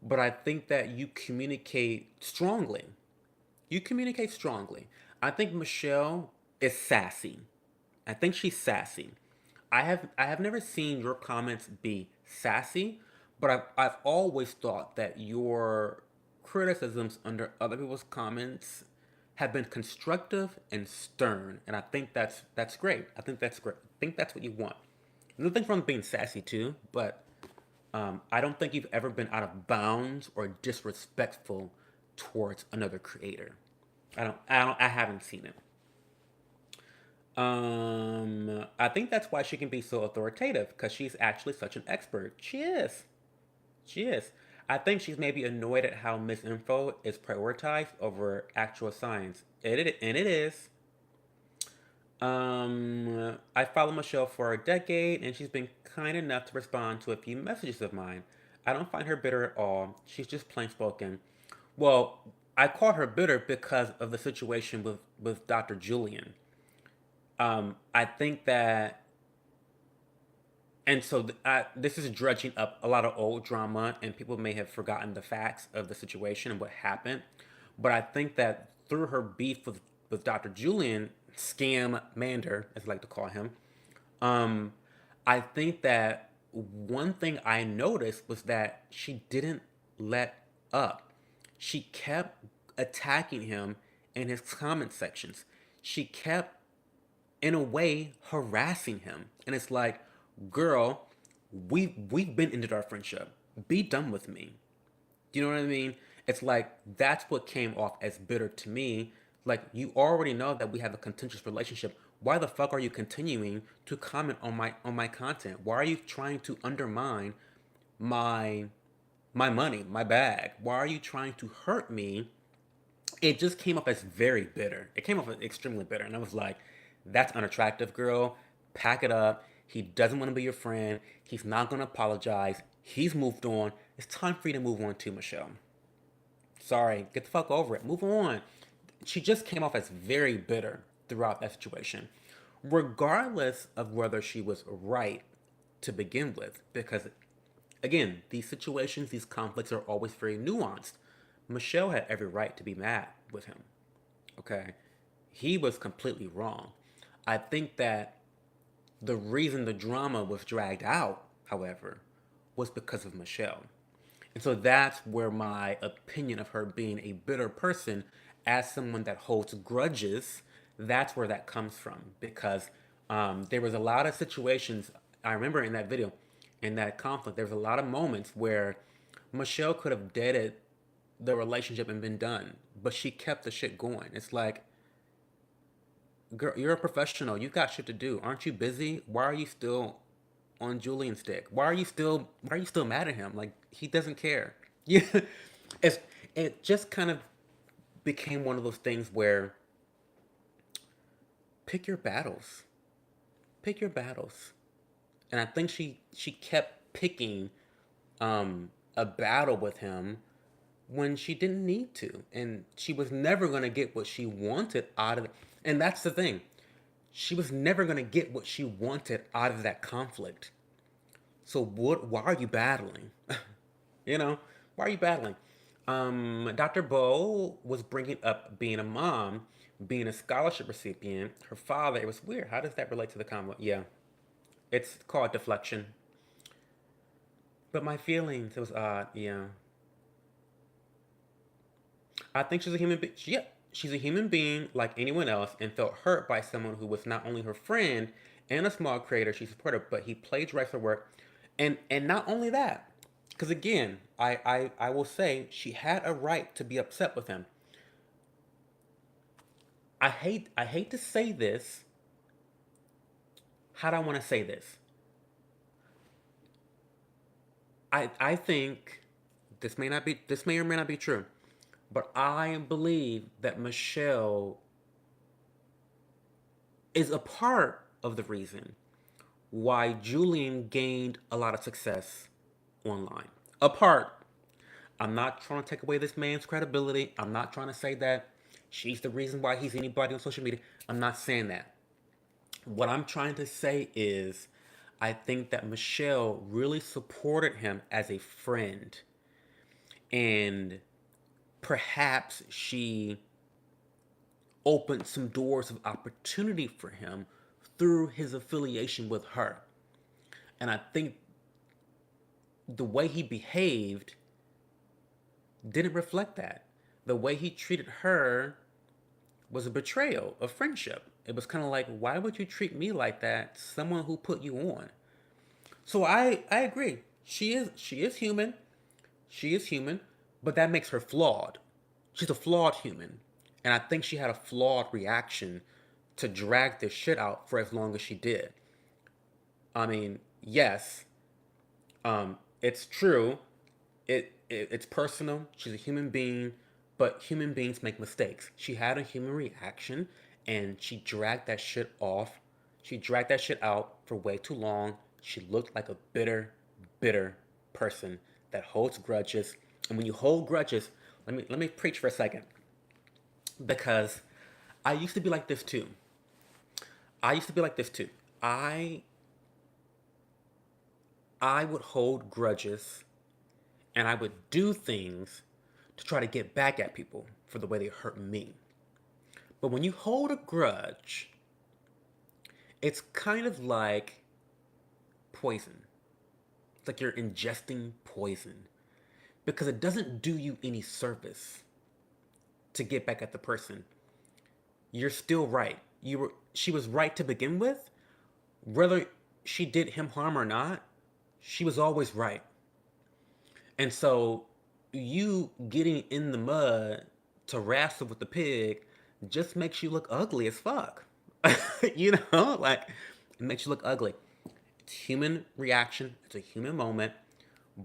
but I think that you communicate strongly. You communicate strongly. I think Michelle is sassy. I think she's sassy. I have never seen your comments be sassy, but I've always thought that your criticisms under other people's comments have been constructive and stern, and I think that's great. I think that's great. I think that's what you want. Nothing from being sassy too, but I don't think you've ever been out of bounds or disrespectful towards another creator. I haven't seen it. I think that's why she can be so authoritative because she's actually such an expert. She is. She is. I think she's maybe annoyed at how misinfo is prioritized over actual science. And it is. I follow Michelle for a decade, and she's been kind enough to respond to a few messages of mine. I don't find her bitter at all. She's just plain spoken. Well, I call her bitter because of the situation with Dr. Julian. I think that, and so this is dredging up a lot of old drama, and people may have forgotten the facts of the situation and what happened. But I think that through her beef with Dr. Julian, scam Mander, as I like to call him. Um, I think that one thing I noticed was that she didn't let up. She kept attacking him in his comment sections. She kept, in a way, harassing him. And it's like, girl, we've been ended our friendship. Be done with me. Do you know what I mean? It's like that's what came off as bitter to me. Like you already know that we have a contentious relationship. Why the fuck are you continuing to comment on my content? Why are you trying to undermine my my money, my bag? Why are you trying to hurt me? It just came up as very bitter. It came up as extremely bitter, and I was like, "That's unattractive, girl. Pack it up. He doesn't want to be your friend. He's not gonna apologize. He's moved on. It's time for you to move on too, Michelle. Sorry, get the fuck over it. Move on." She just came off as very bitter throughout that situation, regardless of whether she was right to begin with, because again, these situations, these conflicts are always very nuanced. Michelle had every right to be mad with him. Okay. He was completely wrong. I think that the reason the drama was dragged out, however, was because of Michelle. And so that's where my opinion of her being a bitter person, as someone that holds grudges, that's where that comes from. Because there was a lot of situations, I remember in that video, in that conflict, there was a lot of moments where Michelle could have deaded the relationship and been done, but she kept the shit going. It's like, girl, you're a professional. You got shit to do. Aren't you busy? Why are you still on Julian's dick? Why are you still mad at him? Like he doesn't care. Yeah. it's it just kind of became one of those things where pick your battles. Pick your battles. And I think she kept picking a battle with him when she didn't need to. And she was never going to get what she wanted out of it. And that's the thing. She was never going to get what she wanted out of that conflict. So why are you battling? You know, why are you battling? Dr. Bo was bringing up being a mom, being a scholarship recipient, her father. It was weird. How does that relate to the conflict? Yeah, it's called deflection. But my feelings, it was odd. Yeah, I think she's a human being. Yeah, she's a human being like anyone else, and felt hurt by someone who was not only her friend and a small creator she supported, but he plagiarized her work, and not only that, because again, I will say she had a right to be upset with him. I hate to say this. How do I want to say this? I think this may or may not be true, but I believe that Michelle is a part of the reason why Julian gained a lot of success online. A part. I'm not trying to take away this man's credibility. I'm not trying to say that she's the reason why he's anybody on social media. I'm not saying that. What I'm trying to say is, I think that Michelle really supported him as a friend. And perhaps she opened some doors of opportunity for him through his affiliation with her. And I think the way he behaved didn't reflect that. The way he treated her was a betrayal of friendship. It was kind of like, why would you treat me like that? Someone who put you on. So I agree. She is human. She is human, but that makes her flawed. She's a flawed human. And I think she had a flawed reaction to drag this shit out for as long as she did. I mean, yes, it's true. It's personal. She's a human being, but human beings make mistakes. She had a human reaction, and she dragged that shit off. She dragged that shit out for way too long. She looked like a bitter, bitter person that holds grudges. And when you hold grudges, let me preach for a second, because I used to be like this too. I used to be like this too. I I would hold grudges and I would do things to try to get back at people for the way they hurt me. But when you hold a grudge, it's kind of like poison. It's like you're ingesting poison because it doesn't do you any service to get back at the person. You're still right. She was right to begin with. Whether she did him harm or not, she was always right. And so you getting in the mud to wrestle with the pig just makes you look ugly as fuck. You know, like it makes you look ugly. It's human reaction. It's a human moment,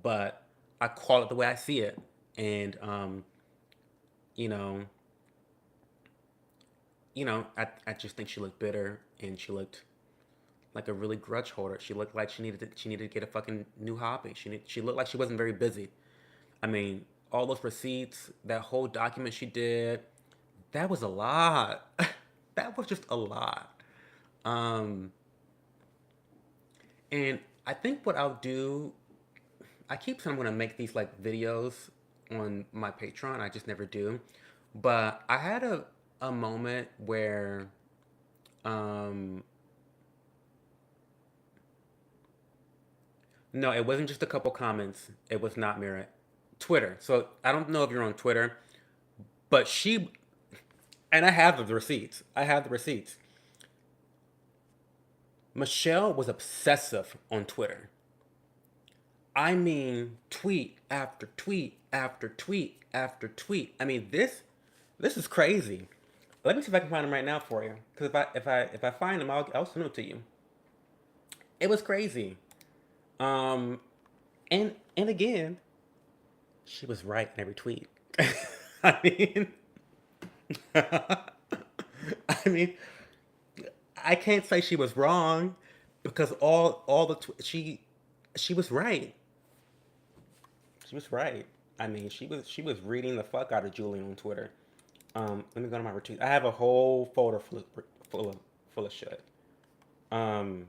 but I call it the way I see it. And you know, I just think she looked bitter and she looked like a really grudge holder. She looked like she needed to get a fucking new hobby. She looked like she wasn't very busy. I mean, all those receipts, that whole document she did, that was a lot. That was just a lot. Um, and I think what I'll do, I keep saying I'm gonna make these like videos on my Patreon. I just never do. But I had a moment where um, no, it wasn't just a couple comments. It was not Mira. Twitter. So I don't know if you're on Twitter, but and I have the receipts. I have the receipts. Michelle was obsessive on Twitter. I mean, tweet after tweet after tweet after tweet. I mean, this is crazy. Let me see if I can find them right now for you. Because if I find them, I'll send them to you. It was crazy. Um, and again, she was right in every tweet. I mean, I mean, I can't say she was wrong because all the she was right. She was right. I mean, she was reading the fuck out of Julian on Twitter. Let me go to my retweet. I have a whole folder full of shit. Um,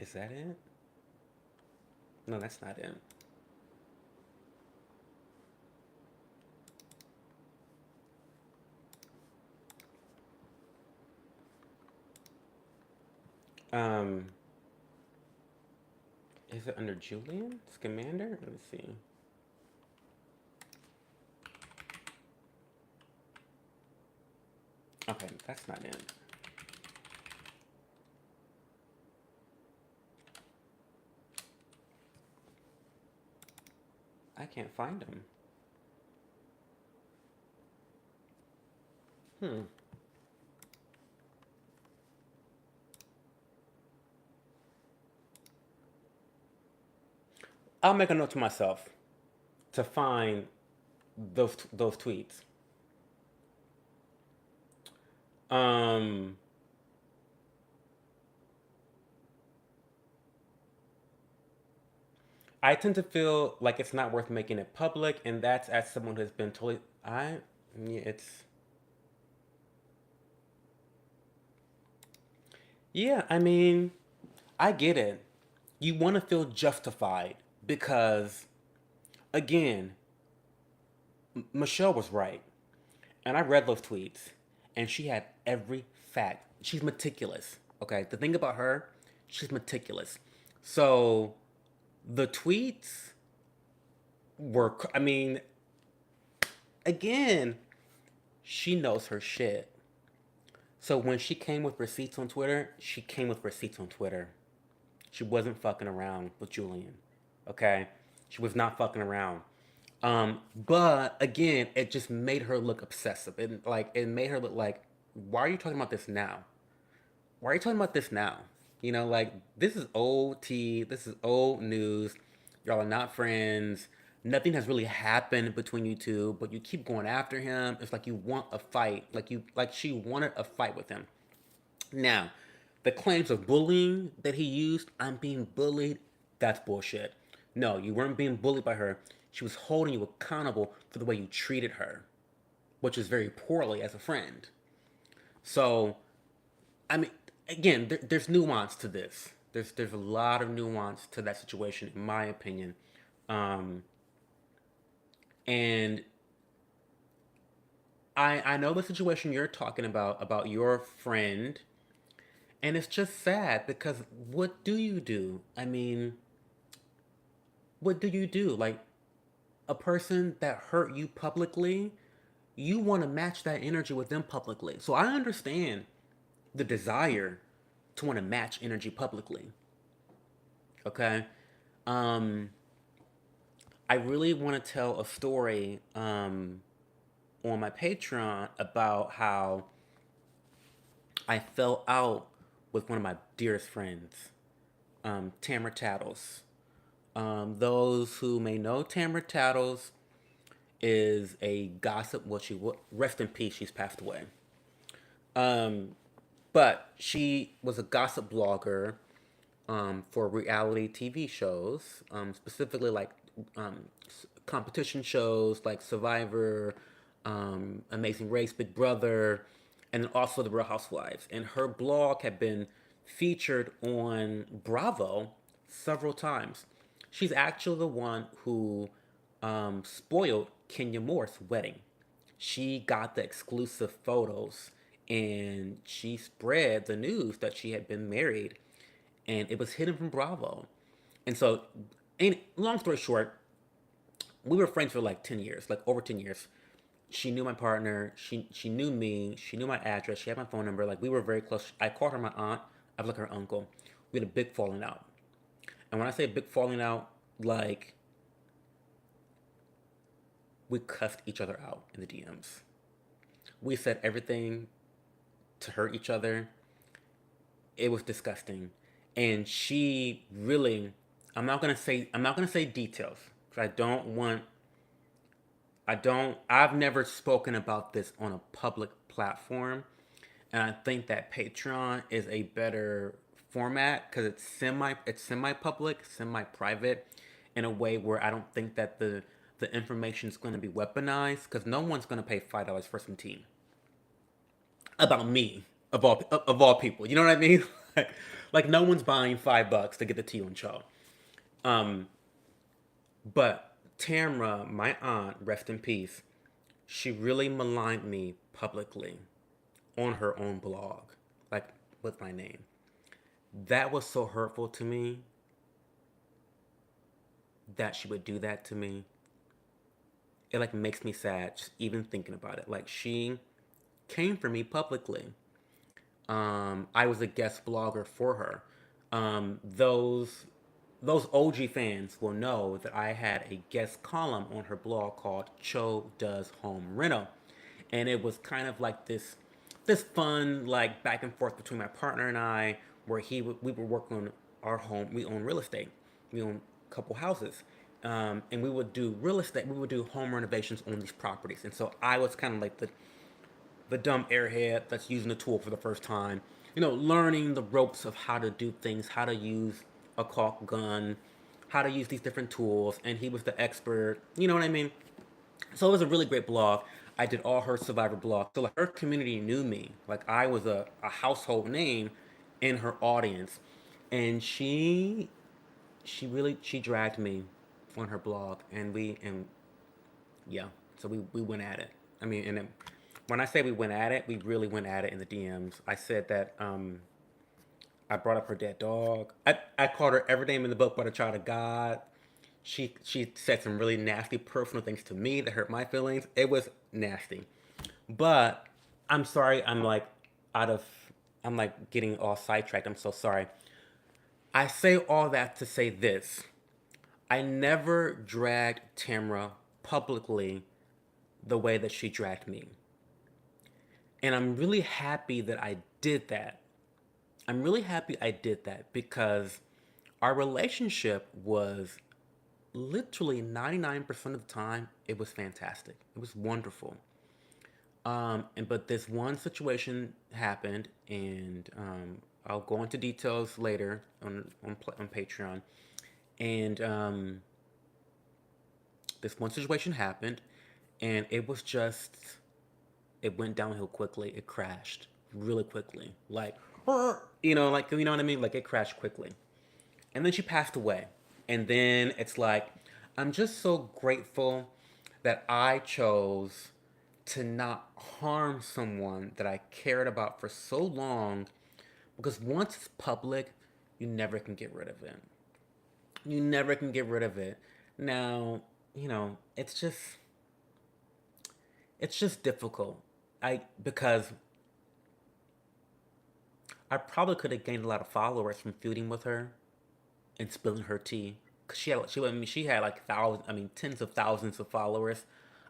is that it? No, that's not it. Um, is it under Julian Scamander? Let me see. Okay, that's not it. I can't find him. Hmm. I'll make a note to myself to find those tweets. Um, I tend to feel like it's not worth making it public, and that's as someone who's been totally. Yeah, it's. Yeah, I mean, I get it. You want to feel justified because, again, Michelle was right. And I read those tweets, and she had every fact. She's meticulous. Okay, the thing about her, she's meticulous. So the tweets were, I mean, again, she knows her shit. So when she came with receipts on Twitter, she came with receipts on Twitter. She wasn't fucking around with Julian. Okay? She was not fucking around. But again, it just made her look obsessive. It made her look like, why are you talking about this now? Why are you talking about this now? Like this is old tea. This is old news. Y'all are not friends. Nothing has really happened between you two, but you keep going after him. It's like you want a fight. Like she wanted a fight with him. Now, the claims of bullying that he used, I'm being bullied, that's bullshit. No, you weren't being bullied by her. She was holding you accountable for the way you treated her, which is very poorly as a friend. So, I mean, again, there's nuance to this. There's a lot of nuance to that situation, in my opinion. Um, and I know the situation you're talking about your friend, and it's just sad because what do you do? I mean, what do you do? Like a person that hurt you publicly, you want to match that energy with them publicly. So I understand the desire to want to match energy publicly. Okay. Um, I really want to tell a story on my Patreon about how I fell out with one of my dearest friends, Tamara Tattles. Those who may know Tamara Tattles is a gossip. Well, rest in peace. She's passed away. Um, but she was a gossip blogger for reality TV shows, specifically like competition shows like Survivor, Amazing Race, Big Brother, and then also The Real Housewives. And her blog had been featured on Bravo several times. She's actually the one who spoiled Kenya Moore's wedding. She got the exclusive photos and she spread the news that she had been married, and it was hidden from Bravo. And so, and long story short, we were friends for like 10 years, like over 10 years. She knew my partner, she knew me, she knew my address, she had my phone number. Like we were very close. I called her my aunt, I was like her uncle. We had a big falling out. And when I say big falling out, like we cussed each other out in the DMs. We said everything to hurt each other. It was disgusting. And she really, I'm not gonna say details because I've never spoken about this on a public platform. And I think that Patreon is a better format because it's semi public, semi private, in a way where I don't think that the information is going to be weaponized because no one's going to pay $5 for some tea about me of all people. You know what I mean? like no one's buying $5 to get the tea on Cho. Um, but Tamra, my aunt, rest in peace, she really maligned me publicly on her own blog, like with my name. That was so hurtful to me that she would do that to me. It like makes me sad just even thinking about it. Like she came for me publicly. I was a guest blogger for her. Those OG fans will know that I had a guest column on her blog called Cho Does Home Reno, and it was kind of like this fun like back and forth between my partner and I, where we were working on our home. We own real estate. We own a couple houses, and we would do real estate. We would do home renovations on these properties, and so I was kind of like the dumb airhead that's using the tool for the first time. Learning the ropes of how to do things, how to use a caulk gun, how to use these different tools, and he was the expert. You know what I mean? So it was a really great blog. I did all her Survivor blogs. So like her community knew me. Like I was a household name in her audience. And she dragged me on her blog, and yeah, so we went at it. I mean, and then, when I say we went at it, we really went at it in the DMs. I said that I brought up her dead dog. I called her every name in the book but a child of God. She said some really nasty personal things to me that hurt my feelings. It was nasty. But I'm sorry, out of I'm like getting all sidetracked. I'm so sorry. I say all that to say this. I never dragged Tamra publicly the way that she dragged me. And I'm really happy that I did that. I'm really happy I did that because our relationship was literally 99% of the time, it was fantastic. It was wonderful. But this one situation happened, and I'll go into details later on Patreon. And this one situation happened, and it went downhill quickly. It crashed really quickly, like you know what I mean. Like it crashed quickly, and then she passed away. And then it's like, I'm just so grateful that I chose to not harm someone that I cared about for so long, because once it's public, you never can get rid of it. You never can get rid of it. Now, it's just difficult. Because I probably could have gained a lot of followers from feuding with her and spilling her tea. Cause she had like thousands, tens of thousands of followers.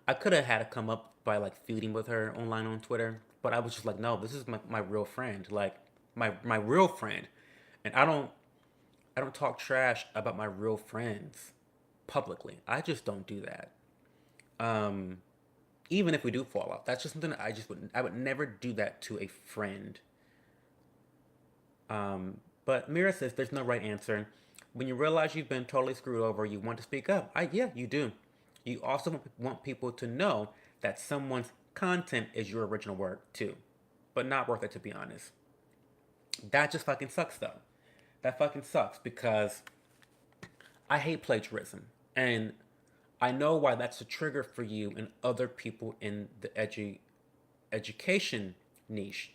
I could have had to come up by like feuding with her online on Twitter, but I was just like, no, this is my real friend, like my real friend, and I don't talk trash about my real friends publicly. I just don't do that. Um, Even if we do fall out, that's just something that I would never do that to a friend. But Mira says there's no right answer. When you realize you've been totally screwed over, you want to speak up. Yeah, you do. You also want people to know that someone's content is your original work too, but not worth it, to be honest. That just fucking sucks though. That fucking sucks because I hate plagiarism, and I know why that's a trigger for you and other people in the education niche,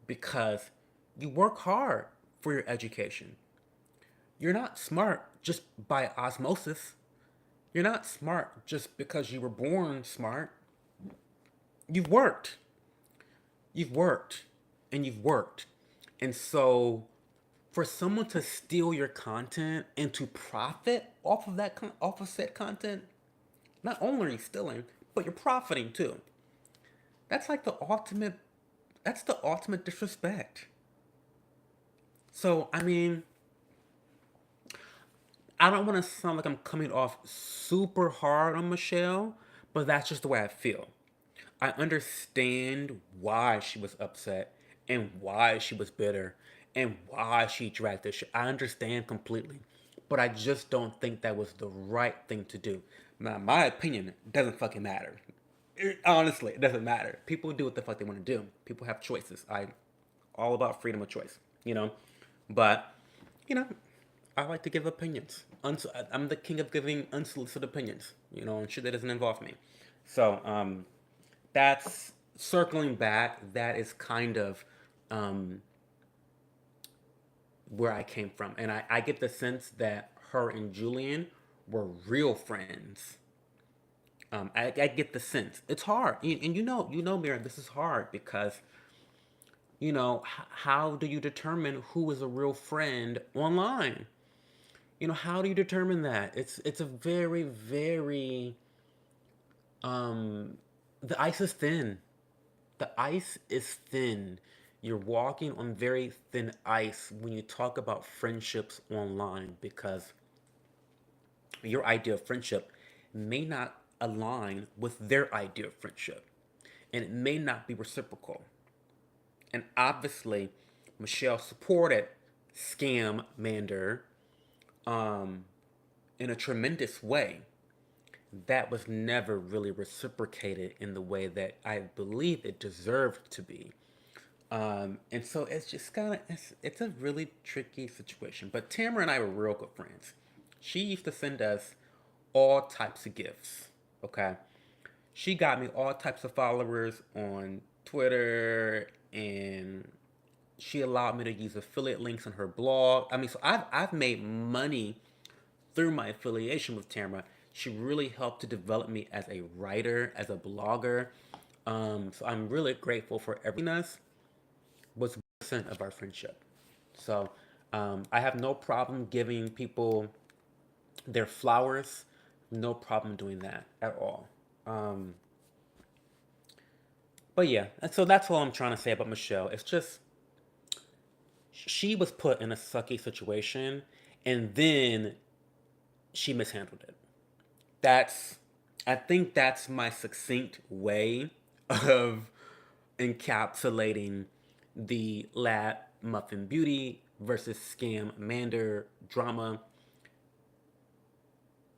because you work hard for your education. You're not smart just by osmosis. You're not smart just because you were born smart. You've worked. You've worked. And you've worked. And so for someone to steal your content and to profit off of off of said content, not only are you stealing, but you're profiting too. That's like the ultimate that's the ultimate disrespect. So, I don't want to sound like I'm coming off super hard on Michelle, but that's just the way I feel. I understand why she was upset and why she was bitter and why she dragged this shit. I understand completely. But I just don't think that was the right thing to do. Now, my opinion doesn't fucking matter. Honestly, it doesn't matter. People do what the fuck they want to do. People have choices. I all about freedom of choice, you know. But, you know, I like to give opinions. I'm the king of giving unsolicited opinions, and shit that doesn't involve me. So, that's circling back. That is kind of um, where I came from, and I get the sense that her and Julian were real friends. I get the sense it's hard, and Mira, this is hard because how do you determine who is a real friend online? How do you determine that? It's a very, very the ice is thin. The ice is thin. You're walking on very thin ice when you talk about friendships online, because your idea of friendship may not align with their idea of friendship, and it may not be reciprocal. And obviously, Michelle supported Scam Mander um, in a tremendous way. That was never really reciprocated in the way that I believe it deserved to be. And so it's just it's a really tricky situation. But Tamara and I were real good friends. She used to send us all types of gifts. Okay. She got me all types of followers on Twitter, and she allowed me to use affiliate links on her blog. So I've made money through my affiliation with Tamara. She really helped to develop me as a writer, as a blogger. So I'm really grateful for everything us was 1% of our friendship. So I have no problem giving people their flowers. No problem doing that at all. Um, but yeah, and so that's all I'm trying to say about Michelle. It's just she was put in a sucky situation, and then she mishandled it. That's I think that's my succinct way of encapsulating the Lab Muffin Beauty versus Scam Mander drama.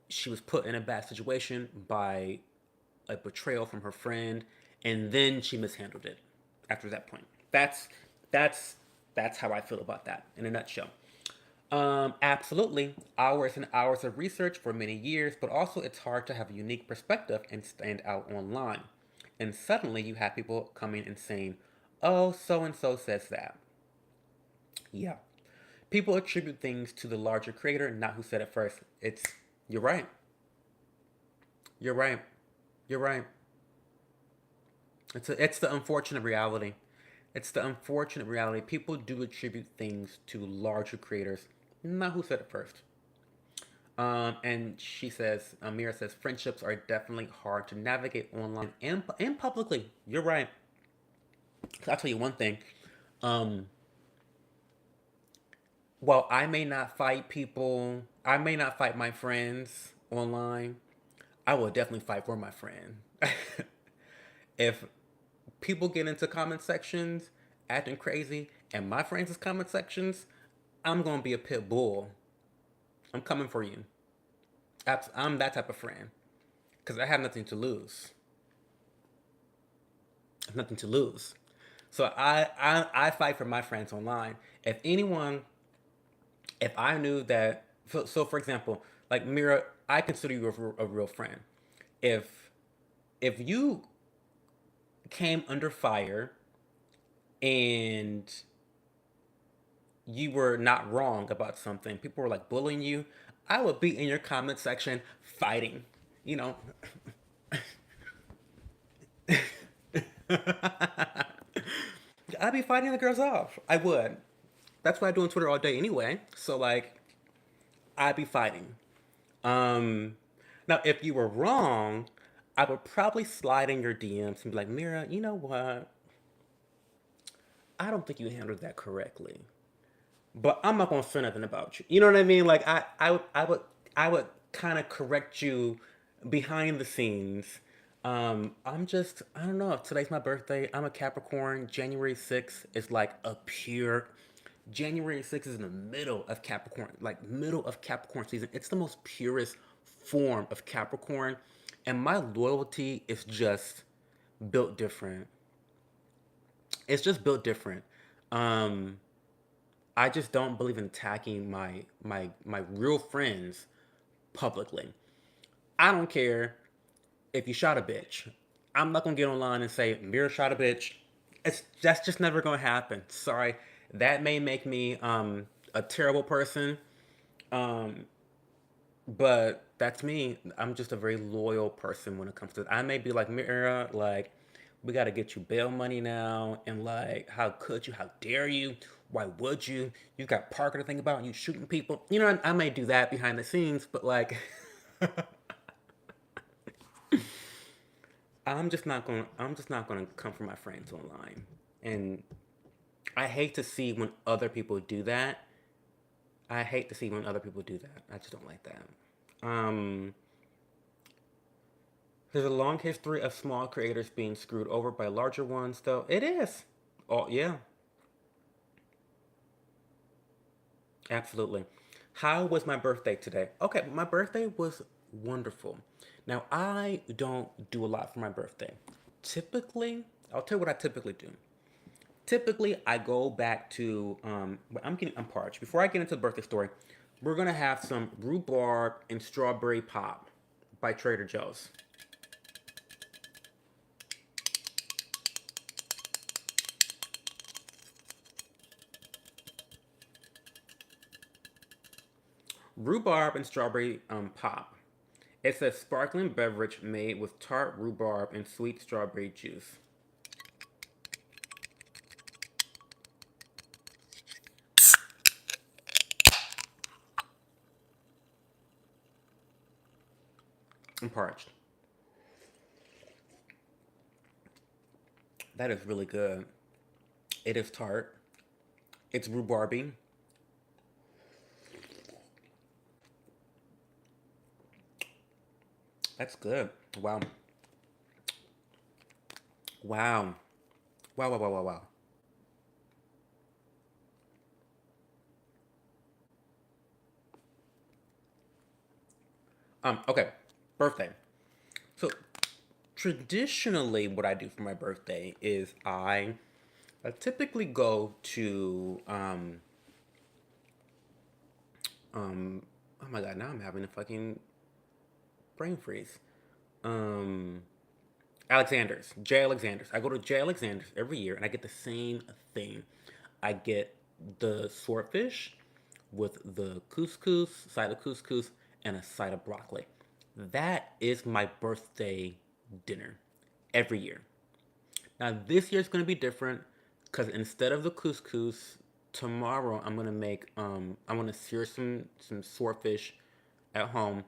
She was put in a bad situation by a betrayal from her friend, and then she mishandled it after that point. That's that's how I feel about that in a nutshell. Absolutely. Hours and hours of research for many years, but also it's hard to have a unique perspective and stand out online. And suddenly you have people coming and saying, oh, so and so says that. Yeah. People attribute things to the larger creator, not who said it first. You're right. You're right. You're right. It's the unfortunate reality. It's the unfortunate reality. People do attribute things to larger creators, not who said it first. And she says, Mira says, friendships are definitely hard to navigate online and publicly. You're right. I'll tell you one thing. Um, while I may not fight people, I may not fight my friends online, I will definitely fight for my friend. If people get into comment sections acting crazy and my friends' comment sections, I'm going to be a pit bull. I'm coming for you. I'm that type of friend because I have nothing to lose. Nothing to lose. So I fight for my friends online. If anyone, if I knew that, so for example, like Mira, I consider you a real friend. If if you came under fire and you were not wrong about something, people were like bullying you, I would be in your comment section fighting. You know, I'd be fighting the girls off. I would. That's what I do on Twitter all day anyway. So like, I'd be fighting. Um, Now if you were wrong, I would probably slide in your DMs and be like, Mira, you know what? I don't think you handled that correctly. But I'm not gonna say nothing about you. You know what I mean? Like I would kind of correct you behind the scenes. I don't know. Today's my birthday. I'm a Capricorn. January 6th is like a pure. January 6th is in the middle of Capricorn, like middle of Capricorn season. It's the most purest form of Capricorn, and my loyalty is just built different. It's just built different. Um, I just don't believe in attacking my real friends publicly. I don't care if you shot a bitch. I'm not gonna get online and say Mira shot a bitch. That's just never gonna happen. Sorry, that may make me a terrible person, um, but that's me. I'm just a very loyal person when it comes to it. I may be like Mira, like we got to get you bail money now, and like how could you? How dare you? Why would you? You got Parker to think about, and you shooting people. You know, I may do that behind the scenes, but like I'm just not gonna come for my friends online. And I hate to see when other people do that. I hate to see when other people do that. I just don't like that. Um, there's a long history of small creators being screwed over by larger ones, though. It is. Oh yeah, absolutely. How was my birthday today? Okay, my birthday was wonderful. Now I don't do a lot for my birthday. Typically, I'll tell you what I typically do. Typically, I go back to I'm parched. Before I get into the birthday story, we're gonna have some rhubarb and strawberry pop by Trader Joe's. Rhubarb and strawberry pop. It's a sparkling beverage made with tart rhubarb and sweet strawberry juice. I'm parched. That is really good. It is tart. It's rhubarby. That's good. Wow. Wow. Wow, wow, wow, wow, wow. Okay. Birthday. So traditionally what I do for my birthday is I typically go to oh my god, now I'm having a fucking brain freeze. Um Alexander's, J. Alexander's. I go to J. Alexander's every year, and I get the same thing. I get the swordfish with the couscous, side of couscous, and a side of broccoli. That is my birthday dinner every year. Now this year's gonna be different because instead of the couscous, tomorrow I'm gonna make I'm gonna sear some swordfish at home.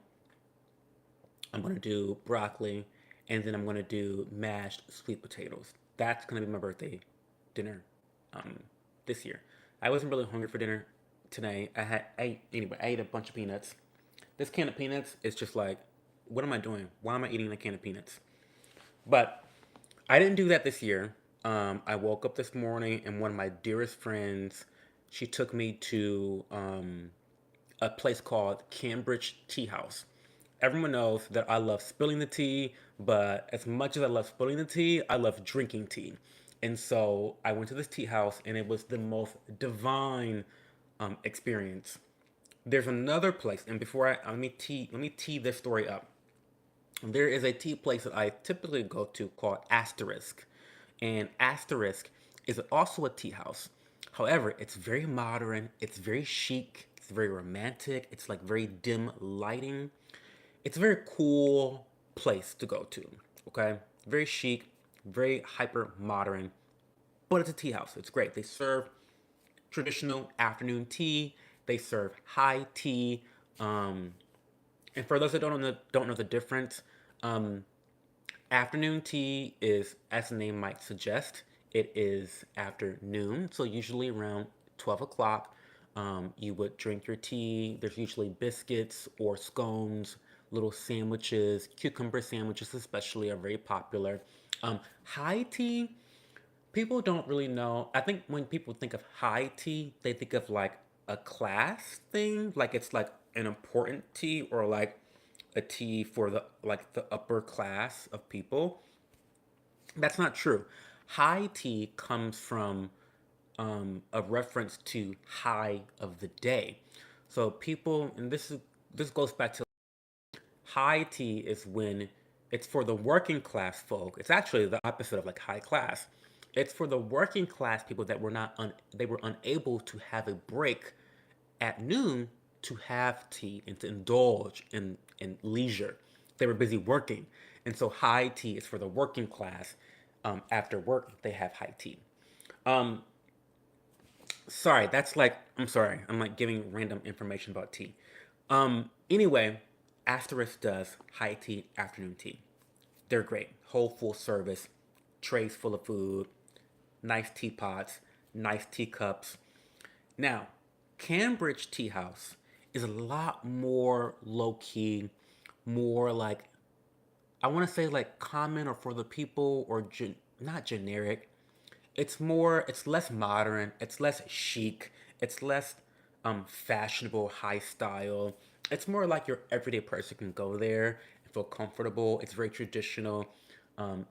I'm gonna do broccoli, and then I'm gonna do mashed sweet potatoes. That's gonna be my birthday dinner um, this year. I wasn't really hungry for dinner today. I ate a bunch of peanuts. This can of peanuts is just like, what am I doing? Why am I eating a can of peanuts? But I didn't do that this year. I woke up this morning and one of my dearest friends, she took me to a place called Cambridge Tea House. Everyone knows that I love spilling the tea, but as much as I love spilling the tea, I love drinking tea. And so I went to this tea house and it was the most divine experience. There's another place, and before let me tee this story up. There is a tea place that I typically go to called Asterisk. And Asterisk is also a tea house. However, it's very modern, it's very chic, it's very romantic, it's like very dim lighting. It's a very cool place to go to, okay? Very chic, very hyper modern, but it's a tea house. It's great. They serve traditional afternoon tea, they serve high tea. Um, and for those that don't know the difference, um, afternoon tea is, as the name might suggest, it is after noon. So usually around 12 o'clock, you would drink your tea. There's usually biscuits or scones, little sandwiches, cucumber sandwiches especially are very popular. High tea, people don't really know. I think when people think of high tea, they think of like a class thing, like it's like an important tea or like a tea for the upper class of people. That's not true. High tea comes from a reference to high of the day. So people, and this goes back to high tea is when it's for the working class folk. It's actually the opposite of like high class. It's for the working class people that they were unable to have a break at noon to have tea and to indulge in leisure. They were busy working. And so high tea is for the working class. After work, they have high tea. Um, Sorry, that's like, I'm sorry. I'm like giving random information about tea. Anyway, Asterisk does high tea, afternoon tea. They're great. Whole full service, trays full of food, nice teapots, nice teacups. Now, Cambridge Tea House is a lot more low key, more like, I want to say like common or for the people or not generic. It's less modern, it's less chic, it's less fashionable, high style. It's more like your everyday person can go there and feel comfortable. It's very traditional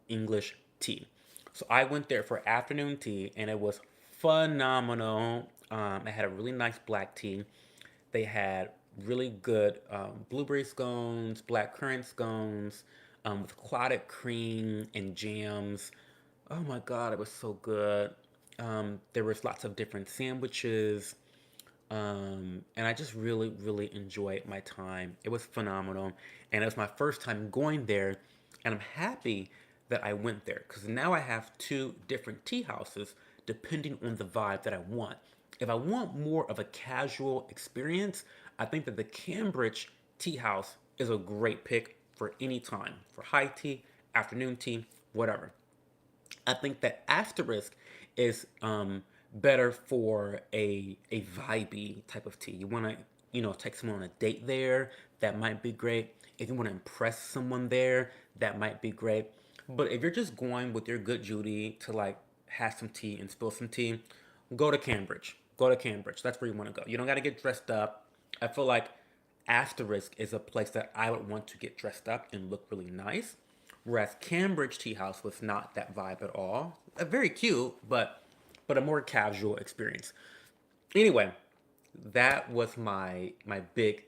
English tea. So I went there for afternoon tea and it was phenomenal. I had a really nice black tea. They had really good blueberry scones, black currant scones, with clotted cream and jams. Oh my God, it was so good. There was lots of different sandwiches, and I just really, really enjoyed my time. It was phenomenal, and it was my first time going there, and I'm happy that I went there because now I have two different tea houses depending on the vibe that I want. If I want more of a casual experience, I think that the Cambridge Tea House is a great pick for any time, for high tea, afternoon tea, whatever. I think that Asterisk is better for a vibey type of tea. You want to, take someone on a date there, that might be great. If you want to impress someone there, that might be great. But if you're just going with your good Judy to like have some tea and spill some tea, go to Cambridge. Go to Cambridge. That's where you want to go. You don't got to get dressed up. I feel like Asterisk is a place that I would want to get dressed up and look really nice. Whereas Cambridge Tea House was not that vibe at all. Very cute, but a more casual experience. Anyway, that was my big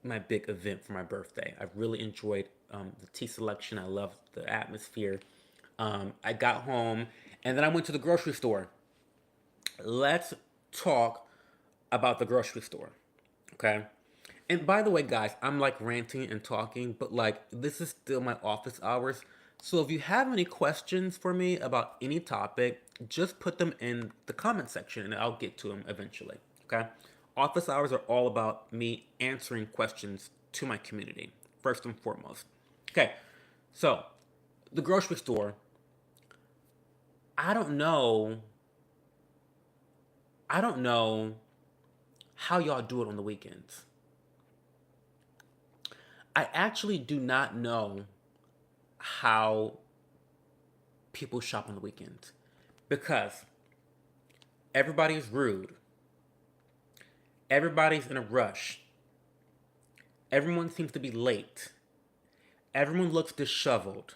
event for my birthday. I really enjoyed the tea selection. I loved the atmosphere. I got home and then I went to the grocery store. Let's talk about the grocery store. Okay. And by the way, guys, I'm like ranting and talking, but like this is still my office hours. So if you have any questions for me about any topic, just put them in the comment section and I'll get to them eventually. Okay? Office hours are all about me answering questions to my community, first and foremost. Okay. So, the grocery store, I don't know. I don't know how y'all do it on the weekends. I actually do not know how people shop on the weekends because everybody's rude, everybody's in a rush, everyone seems to be late, everyone looks disheveled,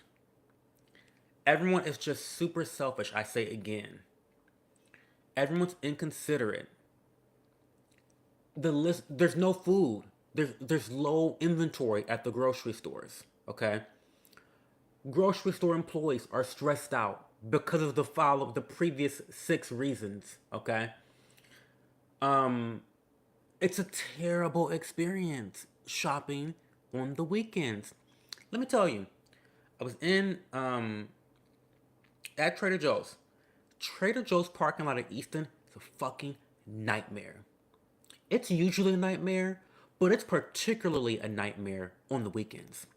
everyone is just super selfish. I say again, everyone's inconsiderate. There's no food. There's low inventory at the grocery stores. Okay, grocery store employees are stressed out because of the previous six reasons. Okay, um, it's a terrible experience shopping on the weekends. Let me tell you, I was in at Trader Joe's. Trader Joe's parking lot at Easton is a fucking nightmare. It's usually a nightmare, but it's particularly a nightmare on the weekends.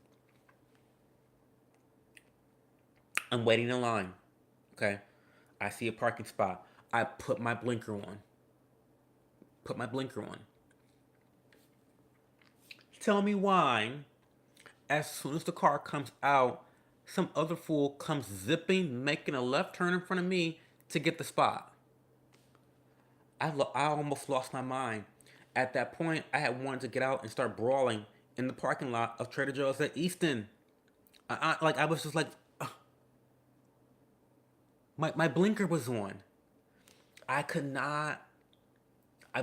I'm waiting in line. Okay. I see a parking spot. I put my blinker on. Put my blinker on. Tell me why, as soon as the car comes out, some other fool comes zipping, making a left turn in front of me to get the spot. I almost lost my mind. At that point, I had wanted to get out and start brawling in the parking lot of Trader Joe's at Easton. I was just like, my blinker was on. I could not.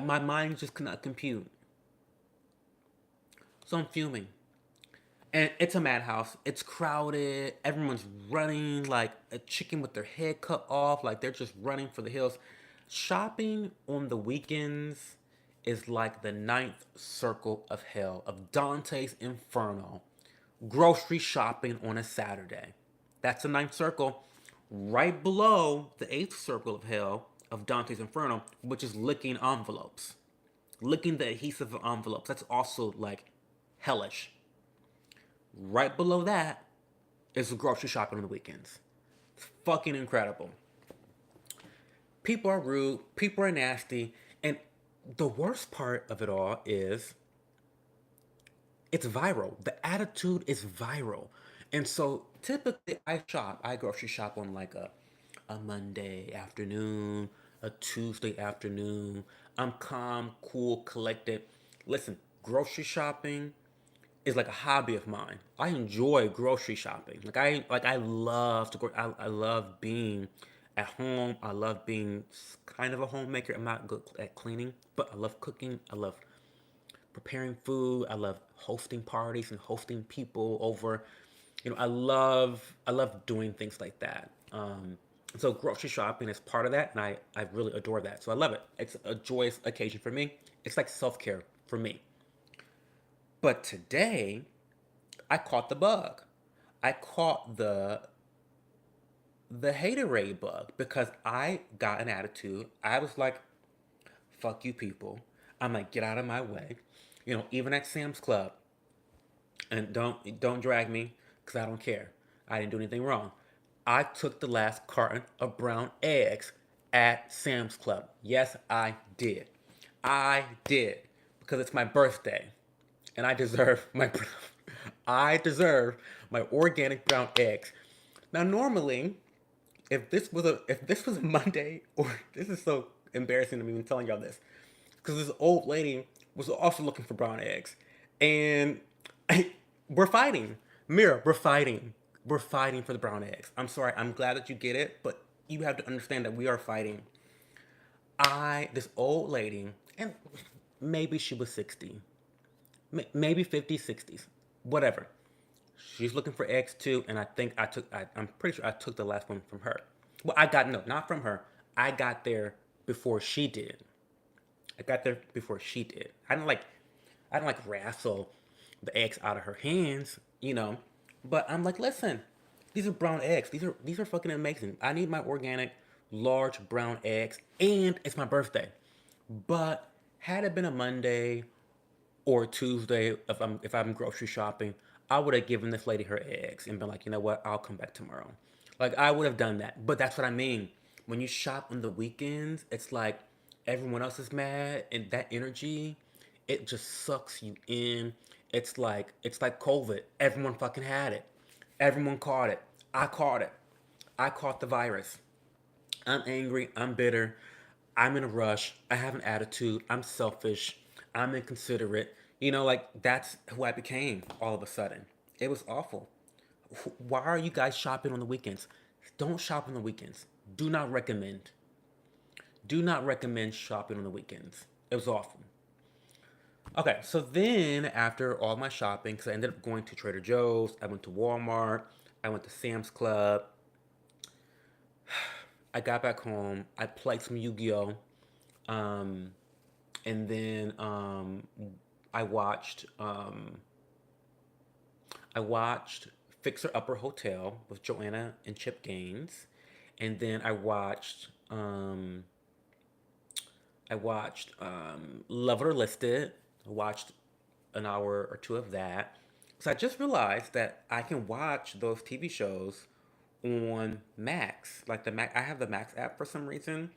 My mind just could not compute. So I'm fuming. And it's a madhouse. It's crowded. Everyone's running like a chicken with their head cut off. Like they're just running for the hills. Shopping on the weekends is like the ninth circle of hell, of Dante's Inferno. Grocery shopping on a Saturday. That's the ninth circle. Right below the eighth circle of hell of Dante's Inferno, which is licking envelopes. Licking the adhesive of envelopes. That's also like hellish. Right below that is the grocery shopping on the weekends. It's fucking incredible. People are rude, people are nasty, and the worst part of it all is it's viral. The attitude is viral. And so typically I grocery shop on like a Monday afternoon, a Tuesday afternoon. I'm calm, cool, collected. Listen, grocery shopping is like a hobby of mine. I enjoy grocery shopping. I love to go. I love being at home. I love being kind of a homemaker. I'm not good at cleaning, but I love cooking. I love preparing food. I love hosting parties and hosting people over. I love doing things like that. So grocery shopping is part of that, and I really adore that. So I love it. It's a joyous occasion for me. It's like self care for me. But today, I caught the bug. I caught the haterade bug because I got an attitude. I was like, "Fuck you, people." I'm like, "Get out of my way." Even at Sam's Club, and don't drag me because I don't care. I didn't do anything wrong. I took the last carton of brown eggs at Sam's Club. Yes, I did. I did because it's my birthday and I deserve my I deserve my organic brown eggs. Now normally, if this was a Monday, or this is so embarrassing to me even telling y'all this, because this old lady was also looking for brown eggs, and we're fighting. Mira, we're fighting. We're fighting for the brown eggs. I'm sorry. I'm glad that you get it, but you have to understand that we are fighting. This old lady, and maybe she was 60, maybe 50s, 60s, whatever. She's looking for eggs too, and I'm pretty sure I took the last one from her. Well, I got, no, not from her. I got there before she did. I got there before she did. I didn't like wrestle the eggs out of her hands, you know. But I'm like, listen, these are brown eggs. These are fucking amazing. I need my organic, large brown eggs, and it's my birthday. But had it been a Monday or Tuesday, if I'm grocery shopping, I would have given this lady her eggs and been like, you know what, I'll come back tomorrow. Like I would have done that. But that's what I mean. When you shop on the weekends, it's like everyone else is mad, and that energy, it just sucks you in. It's like COVID. Everyone fucking had it. Everyone caught it. I caught it. I caught the virus. I'm angry. I'm bitter. I'm in a rush. I have an attitude. I'm selfish. I'm inconsiderate. Like that's who I became all of a sudden. It was awful. Why are you guys shopping on the weekends? Don't shop on the weekends. Do not recommend. Do not recommend shopping on the weekends. It was awful. Okay, so then after all my shopping, because I ended up going to Trader Joe's, I went to Walmart, I went to Sam's Club, I got back home, I played some Yu-Gi-Oh! Um, and then I watched um, I watched Fixer Upper Hotel with Joanna and Chip Gaines, and then I watched Love It or Listed. I watched an hour or two of that. So I just realized that I can watch those TV shows on Max. Like the Mac, I have the Max app for some reason.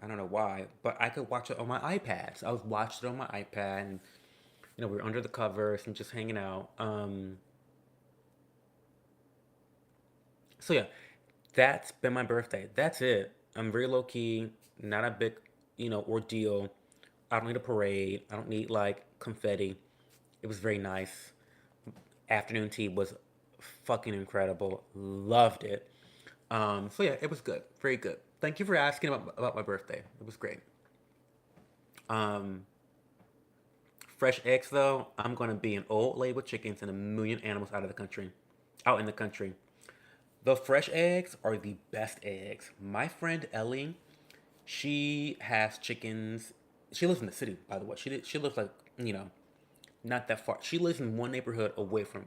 I don't know why, but I could watch it on my iPad. So I was watching it on my iPad, and we were under the covers and just hanging out. So yeah, that's been my birthday. That's it. I'm very low key, not a big, ordeal. I don't need a parade. I don't need like confetti. It was very nice. Afternoon tea was fucking incredible. Loved it. So yeah, it was good. Very good. Thank you for asking about my birthday. It was great. Um, Fresh eggs though, I'm gonna be an old lady with chickens and a million animals out in the country. The fresh eggs are the best eggs. My friend Ellie, she has chickens. She lives in the city, by the way. She lives like not that far. She lives in one neighborhood away from.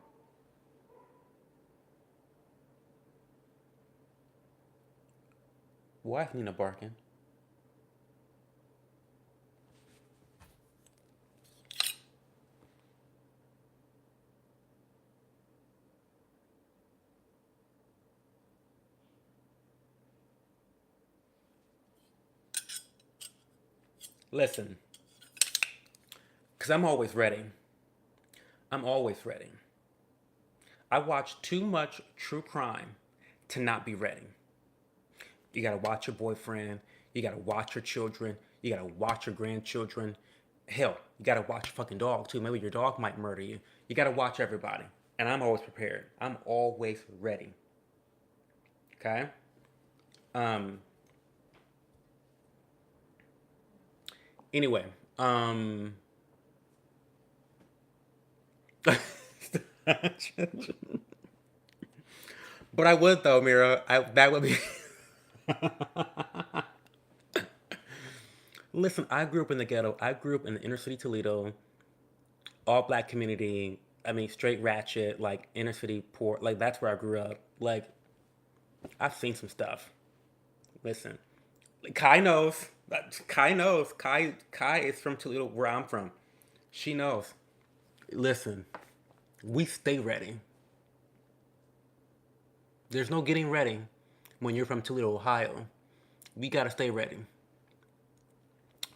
Why is Nina barking? Listen, because I'm always ready. I'm always ready. I watch too much true crime to not be ready. You gotta watch your boyfriend. You gotta watch your children. You gotta watch your grandchildren. Hell, you gotta watch your fucking dog too. Maybe your dog might murder you. You gotta watch everybody. And I'm always prepared. I'm always ready. Okay? Um, anyway, um, but I would though, Mira. That would be. Listen, I grew up in the ghetto. I grew up in the inner city Toledo, all black community. I mean, straight ratchet, like inner city poor. Like that's where I grew up. Like I've seen some stuff. Listen, Kai knows. Kai knows. Kai is from Toledo, where I'm from. She knows. Listen, we stay ready. There's no getting ready when you're from Toledo, Ohio. We gotta stay ready.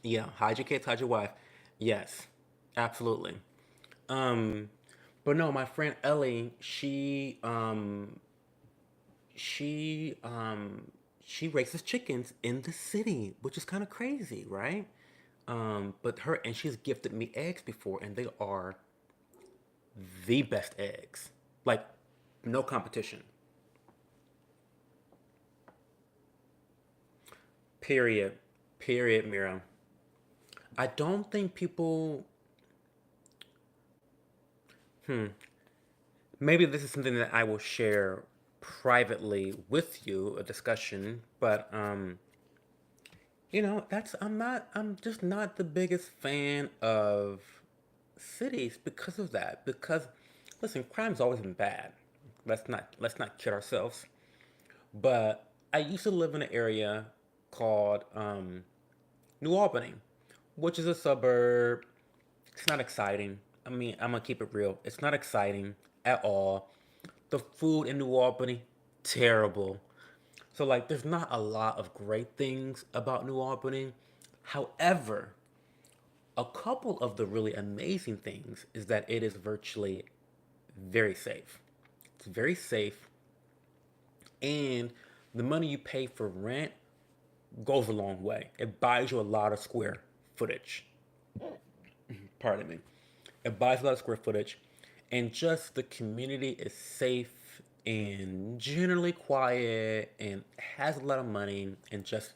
Yeah, hide your kids, hide your wife. Yes, absolutely. Um, but no, my friend Ellie, she she raises chickens in the city, which is kind of crazy, right? But her and she's gifted me eggs before, and they are the best eggs. Like, no competition. Period. Period, Mira. I don't think people. Hmm. maybe this is something that I will share privately with you, a discussion, but that's I'm just not the biggest fan of cities because of that. Because listen, crime's always been bad. Let's not kid ourselves. But I used to live in an area called New Albany, which is a suburb. It's not exciting. I mean, I'm gonna keep it real. It's not exciting at all. The food in New Albany, terrible. So like there's not a lot of great things about New Albany. However, a couple of the really amazing things is that it is virtually very safe. It's very safe, and the money you pay for rent goes a long way. It buys you a lot of square footage. Pardon me. It buys a lot of square footage, and just the community is safe and generally quiet and has a lot of money, and just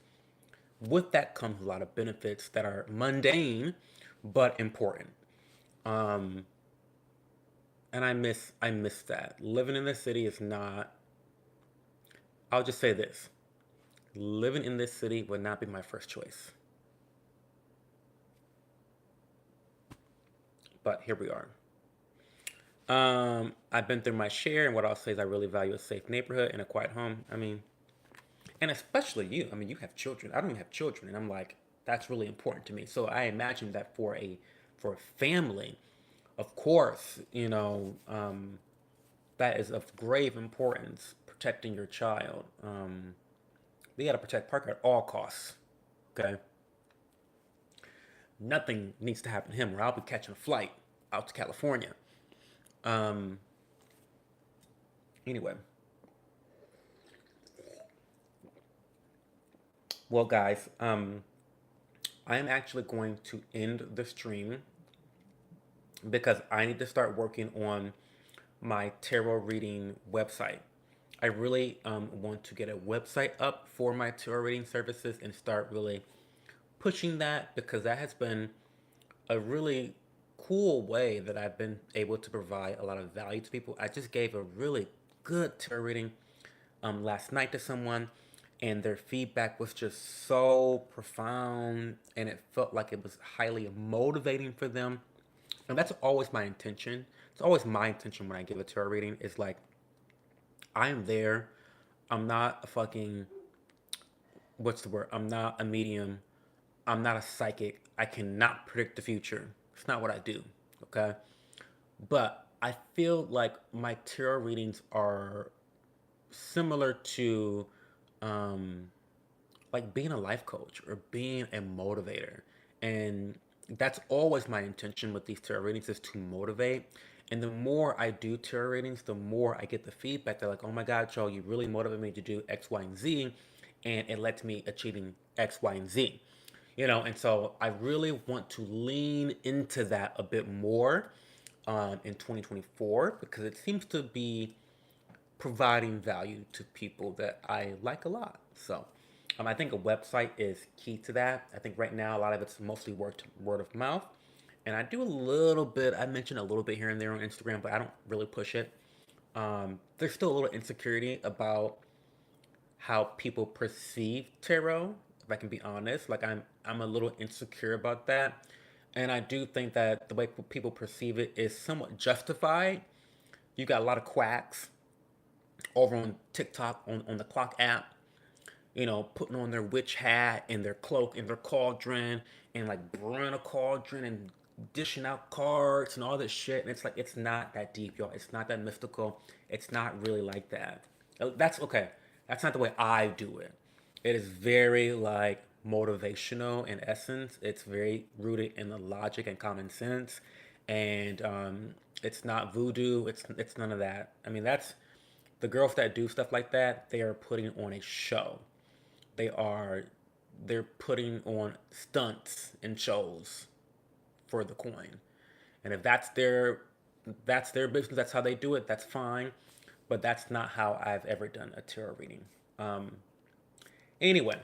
with that comes a lot of benefits that are mundane but important. Um, and I miss that. Living in the city is not. I'll just say this: living in this city would not be my first choice. But here we are. I've been through my share, and what I'll say is I really value a safe neighborhood and a quiet home. I mean, and especially you. I mean, you have children. I don't even have children, and I'm like, that's really important to me. So I imagine that for a family, of course, that is of grave importance. Protecting your child. They got to protect Parker at all costs. Okay, nothing needs to happen to him, or I'll be catching a flight out to California. Um, anyway, well, guys, I am actually going to end the stream because I need to start working on my tarot reading website. I really want to get a website up for my tarot reading services and start really pushing that because that has been a really cool way that I've been able to provide a lot of value to people. I just gave a really good tarot reading last night to someone, and their feedback was just so profound, and it felt like it was highly motivating for them. And that's always my intention. It's always my intention when I give a tarot reading is like, I am there. I'm not a fucking, what's the word? I'm not a medium. I'm not a psychic. I cannot predict the future. It's not what I do. Okay. But I feel like my tarot readings are similar to um, like being a life coach or being a motivator. And that's always my intention with these tarot readings is to motivate. And the more I do tarot readings, the more I get the feedback. They're like, oh my God, Joe, you really motivate me to do X, Y, and Z. And it lets me achieving X, Y, and Z. And so I really want to lean into that a bit more in 2024 because it seems to be providing value to people that I like a lot. So I think a website is key to that. I think right now a lot of it's mostly word of mouth. And I do a little bit, I mention a little bit here and there on Instagram, but I don't really push it. There's still a little insecurity about how people perceive tarot, if I can be honest. Like I'm a little insecure about that. And I do think that the way people perceive it is somewhat justified. You got a lot of quacks over on TikTok on the Clock app, putting on their witch hat and their cloak and their cauldron and like brewing a cauldron and dishing out cards and all this shit. And it's like, it's not that deep, y'all. It's not that mystical. It's not really like that. That's okay. That's not the way I do it. It is very like motivational in essence. It's very rooted in the logic and common sense. And it's not voodoo. It's none of that. I mean, that's the girls that do stuff like that. They are putting on a show. They are they're putting on stunts and shows for the coin. And if that's their business, that's how they do it, that's fine. But that's not how I've ever done a tarot reading. Um, anyway,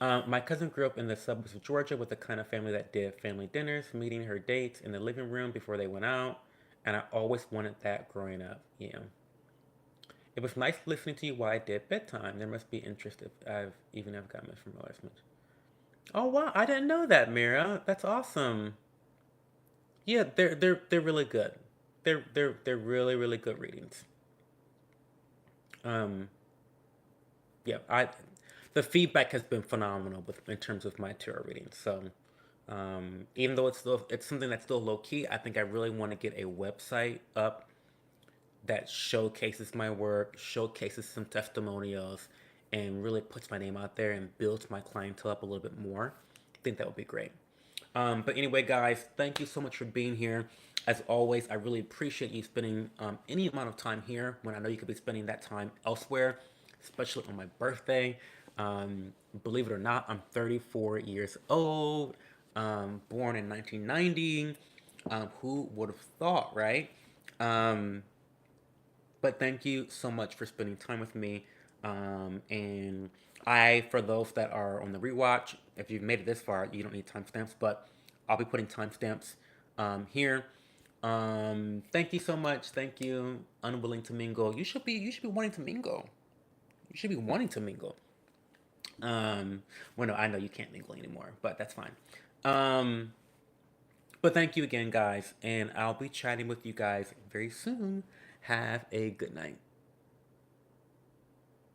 my cousin grew up in the suburbs of Georgia with the kind of family that did family dinners, meeting her dates in the living room before they went out. and I always wanted that growing up. Yeah. It was nice listening to you while I did bedtime. There must be interest if I've even ever gotten it from harassment. Oh wow, I didn't know that, Mira. That's awesome. Yeah, they're really good. They're really really good readings. Um, yeah, I the feedback has been phenomenal with in terms of my tarot readings. So, even though it's something that's still low key, I think I really want to get a website up that showcases my work, showcases some testimonials, and really puts my name out there and builds my clientele up a little bit more. I think that would be great. But anyway, guys, thank you so much for being here. As always, I really appreciate you spending any amount of time here when I know you could be spending that time elsewhere, especially on my birthday. Believe it or not, I'm 34 years old, born in 1990. Who would have thought, right? Um, but thank you so much for spending time with me. And for those that are on the rewatch, if you've made it this far, you don't need timestamps, but I'll be putting timestamps here. Thank you so much. Thank you. Unwilling to mingle. You should be wanting to mingle. You should be wanting to mingle. Well, no, I know you can't mingle anymore, but that's fine. Um, but thank you again, guys, and I'll be chatting with you guys very soon. Have a good night.